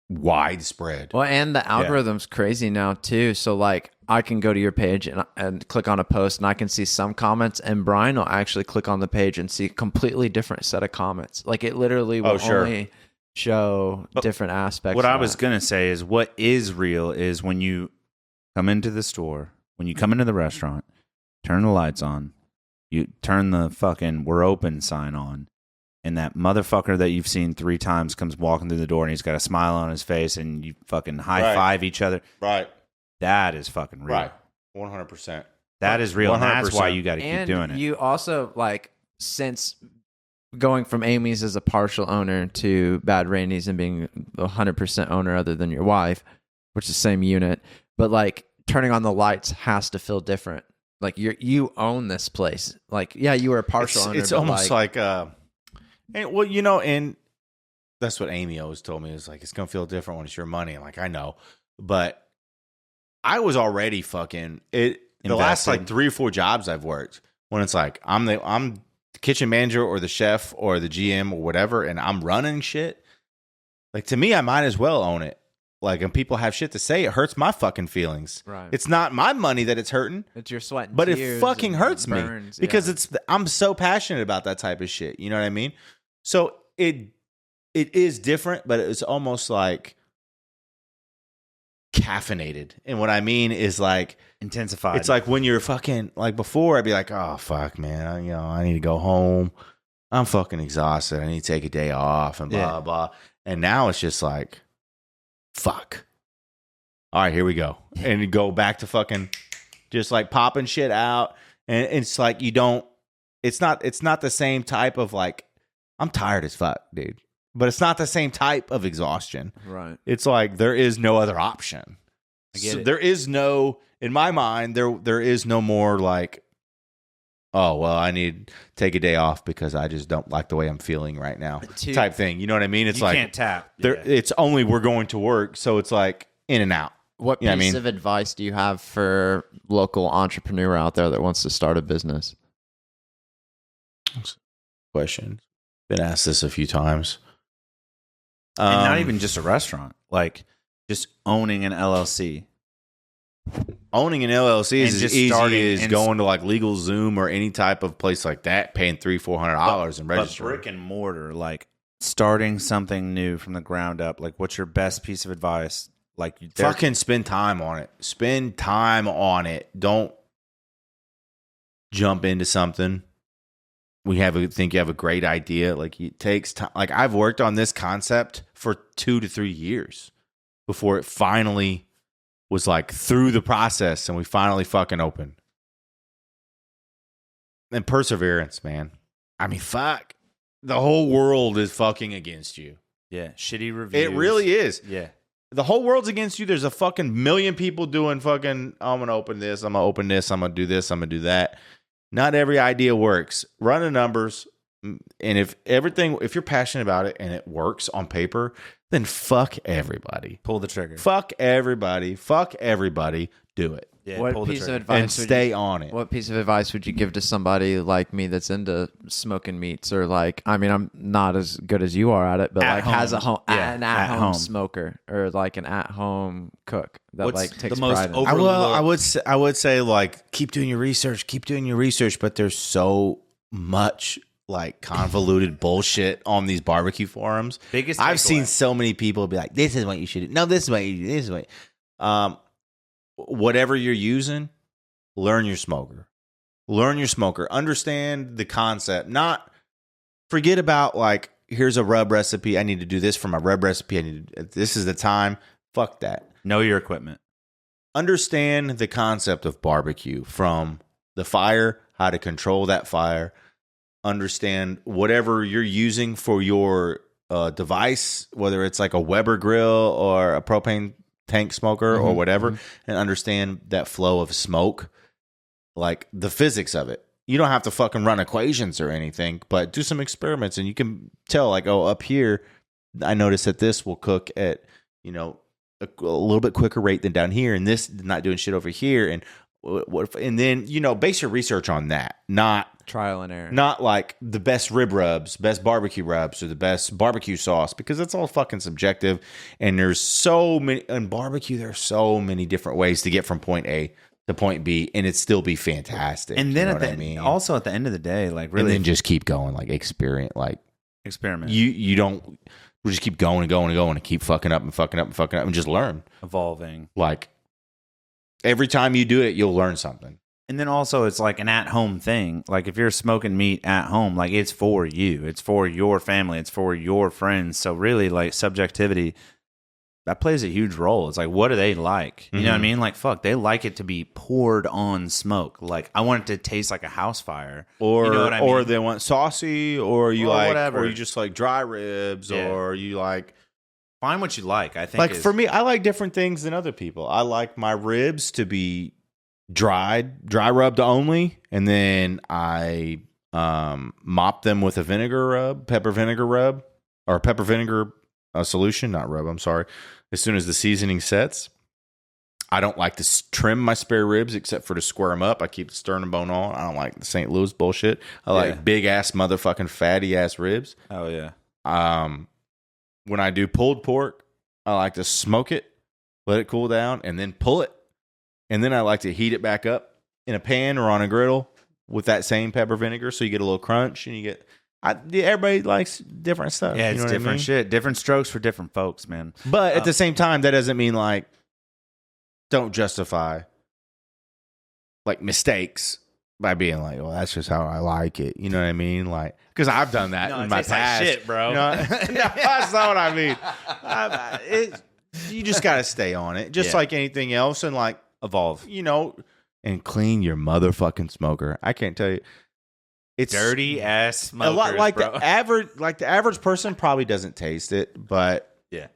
widespread. Well, and the algorithm's crazy now too. So like I can go to your page and click on a post and I can see some comments, and Brian will actually click on the page and see a completely different set of comments. Like it literally will only show different aspects. What of I was going to say is what is real is when you come into the store, when you come into the restaurant, turn the lights on, you turn the fucking "we're open" sign on, and that motherfucker that you've seen 3 times comes walking through the door and he's got a smile on his face and you fucking high five each other. Right. That is fucking real. Right. 100%. That is real. And that's 100%. why you got to keep and doing it. you also like, since going from Amy's as a partial owner to Bad Randy's and being 100% owner other than your wife, which is the same unit, but like turning on the lights has to feel different. Like you own this place. Like, yeah, you were a partial owner. It's but almost like and, well, you know, and that's what Amy always told me, is like, it's going to feel different when it's your money. I'm like, I know. But I was already fucking it. The last like 3 or 4 jobs I've worked, when it's like I'm the kitchen manager or the chef or the GM or whatever, and I'm running shit. Like, to me, I might as well own it. Like, and people have shit to say, it hurts my fucking feelings. Right. It's not my money that it's hurting. It's your sweat and But tears it fucking and hurts burns, me because I'm so passionate about that type of shit. You know what I mean? So it is different, but it's almost like caffeinated. And what I mean is like Intensified. it's like when you're fucking, like before I'd be like, oh fuck, man, I need to go home. I'm fucking exhausted. I need to take a day off and blah blah. And now it's just like, fuck. All right, here we go. And you go back to fucking just like popping shit out. And it's like it's not the same type of like, I'm tired as fuck, dude. But it's not the same type of exhaustion. Right. It's like there is no other option. I get it. There is no, in my mind, there is no more like, oh, well, I need to take a day off because I just don't like the way I'm feeling right now type thing. You know what I mean? It's you like, can't tap. there, Yeah. it's only we're going to work. So it's like in and out. What You know what I piece mean? of advice do you have for local entrepreneur out there that wants to start a business? Question. Been asked this a few times. And not even just a restaurant, like just owning an LLC. Owning an LLC is And as just easy starting as and- going to like LegalZoom or any type of place like that, paying $300-$400 and But registering. brick and mortar, like starting something new from the ground up, like what's your best piece of advice? Like Fucking spend time on it. Spend time on it. Don't jump into something. Think you have a great idea. Like, it takes time. Like, I've worked on this concept for 2 to 3 years before it finally was like through the process and we finally fucking opened. And perseverance, man. I mean, fuck. The whole world is fucking against you. Yeah, shitty reviews. It really is. Yeah. The whole world's against you. There's a fucking million people doing fucking, I'm going to open this, I'm going to open this, I'm going to do this, I'm going to do that. Not every idea works. Run the numbers. And if you're passionate about it and it works on paper, then fuck everybody. Pull the trigger. Fuck everybody. Fuck everybody. Do it. Yeah, What pull the piece of trigger. advice And would stay you, on it. What piece of advice would you give to somebody like me that's into smoking meats, or like, I mean, I'm not as good as you are at it, but At like home. has an At at-home home. smoker, or like an at-home cook that What's like takes the most pride in it. over- I would say like keep doing your research, but there's so much like convoluted bullshit on these barbecue forums. Biggest I've takeaway. seen so many people be like, this is what you should do. No, this is what you do. This is what whatever you're using, learn your smoker. Understand the concept. Not forget about like here's a rub recipe. I need to do this for my rub recipe. This is the time. Fuck that. Know your equipment. Understand the concept of barbecue, from the fire, how to control that fire. Understand whatever you're using for your device, whether it's like a Weber grill or a propane tank smoker or whatever, and understand that flow of smoke, like the physics of it. You don't have to fucking run equations or anything, but do some experiments and you can tell, like, oh, up here, I noticed that this will cook at, you know, a little bit quicker rate than down here, and this not doing shit over here. And and then, you know, base your research on that, not trial and error, not like the best rib rubs, best barbecue rubs, or the best barbecue sauce, because that's all fucking subjective. And there's so many in barbecue. There's so many different ways to get from point A to point B, and it still be fantastic. And then also at the end of the day, like, really, and then just keep going, like experiment. You don't. We just keep going and going and going and keep fucking up and fucking up and fucking up and just learn, evolving. Like, every time you do it, you'll learn something. And then also, it's like an at-home thing. Like, if you're smoking meat at home, like, it's for you. It's for your family. It's for your friends. So really, like, subjectivity, that plays a huge role. It's like, what do they like? You know what I mean? Like, fuck, they like it to be poured on smoke. Like, I want it to taste like a house fire. Or, you know what I mean? Or they want saucy, or you like, whatever. or you just like dry ribs, or you like... Find what you like, I think. Like, for me, I like different things than other people. I like my ribs to be dry rubbed only, and then I mop them with a pepper vinegar rub, or pepper vinegar solution, not rub, I'm sorry. As soon as the seasoning sets, I don't like to trim my spare ribs except for to square them up. I keep the sternum bone on. I don't like the St. Louis bullshit. I like big ass motherfucking fatty ass ribs. Oh yeah. When I do pulled pork, I like to smoke it, let it cool down, and then pull it. And then I like to heat it back up in a pan or on a griddle with that same pepper vinegar, so you get a little crunch, and you get... everybody likes different stuff. Yeah, it's different shit. Different strokes for different folks, man. But at the same time, that doesn't mean, like, don't justify, like, mistakes by being like, well, that's just how I like it. You know what I mean? Like, because I've done that in my past. Like shit, bro. You know? No, that's not what I mean. You just got to stay on it, just like anything else, and, like, evolve. You know, and clean your motherfucking smoker. I can't tell you. It's dirty ass smokers, a lot like bro. the average person probably doesn't taste it, but yeah,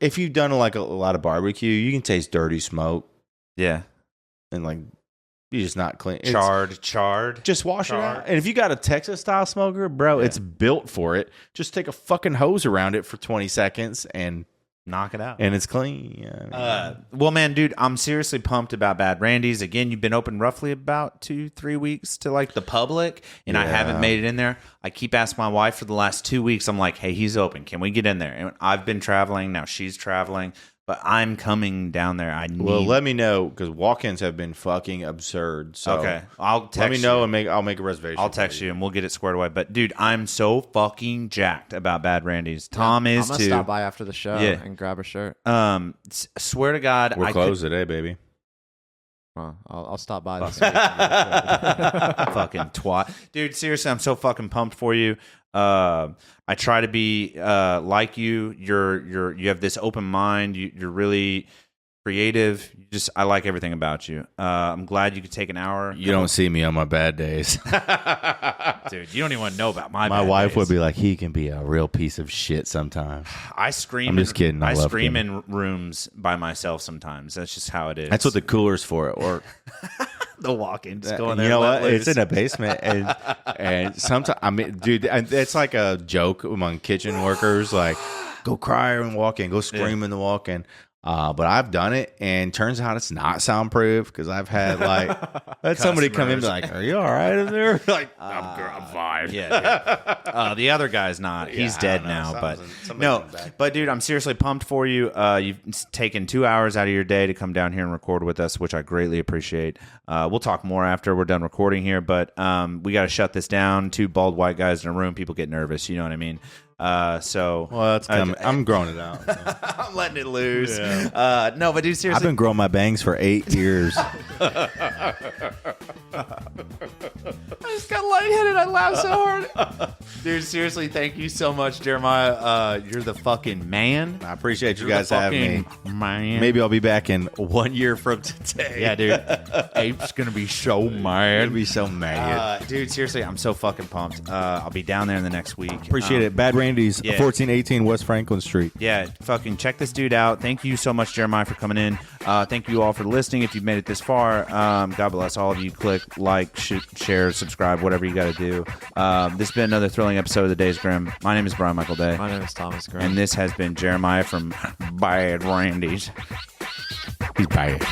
if you've done like a lot of barbecue, you can taste dirty smoke. Yeah, and like you're just not clean. Charred. Just wash it out. And if you got a Texas style smoker, bro, it's built for it. Just take a fucking hose around it for 20 seconds and knock it out, and it's clean. Yeah, well, man, dude, I'm seriously pumped about Bad Randy's. Again, you've been open roughly about 2-3 weeks to like the public, and I haven't made it in there. I keep asking my wife for the last 2 weeks. I'm like, hey, he's open. Can we get in there? And I've been traveling. Now she's traveling. But I'm coming down there. Well, let me know, because walk-ins have been fucking absurd. So okay, I'll text let me know and I'll make a reservation. I'll text you and we'll get it squared away. But dude, I'm so fucking jacked about Bad Randy's. Tom is too. I'm gonna stop by after the show and grab a shirt. Swear to God, we're closed today, baby. Well, I'll stop by this week. Fucking twat, dude. Seriously, I'm so fucking pumped for you. I try to be like you. You have this open mind. You're really creative. I like everything about you. I'm glad you could take an hour. You don't see me on my bad days. Dude, you don't even want to know about my wife days. Would be like, he can be a real piece of shit sometimes. I scream. I'm just kidding. I scream in rooms by myself sometimes. That's just how it is. That's what the cooler's for at work. The walk-in, just going there. You know what? Loose. It's in a basement, and sometimes I mean, dude, it's like a joke among kitchen workers. Like, go cry and walk in, go scream in the walk-in. But I've done it, and turns out it's not soundproof, because I've had had somebody come in and be like, "Are you all right in there?" Like, I'm fine. Yeah. The other guy's not. He's dead now. But no. But dude, I'm seriously pumped for you. You've taken 2 hours out of your day to come down here and record with us, which I greatly appreciate. We'll talk more after we're done recording here, but we got to shut this down. 2 bald white guys in a room. People get nervous. You know what I mean? Well, that's coming. I'm growing it out. So. I'm letting it loose. Yeah. No, but dude, seriously, I've been growing my bangs for 8 years. I just got got lightheaded. I laughed so hard. Dude, seriously, thank you so much, Jeremiah. You're the fucking man. I appreciate you You're guys the having me. fucking man. Maybe I'll be back in 1 year from today. Yeah, dude. Ape's gonna be so mad. I'd be so mad. Dude, seriously, I'm so fucking pumped. I'll be down there in the next week. Appreciate it. Bad Randy's, yeah. 1418 West Franklin Street. Yeah, fucking check this dude out. Thank you so much, Jeremiah, for coming in. Thank you all for listening. If you've made it this far, God bless all of you. Click like, share, subscribe, whatever you got to do. This has been another thrilling episode of the Days Grimm. My name is Brian Michael Day. My name is Thomas Grimm. And this has been Jeremiah from Bad Randy's. He's bad.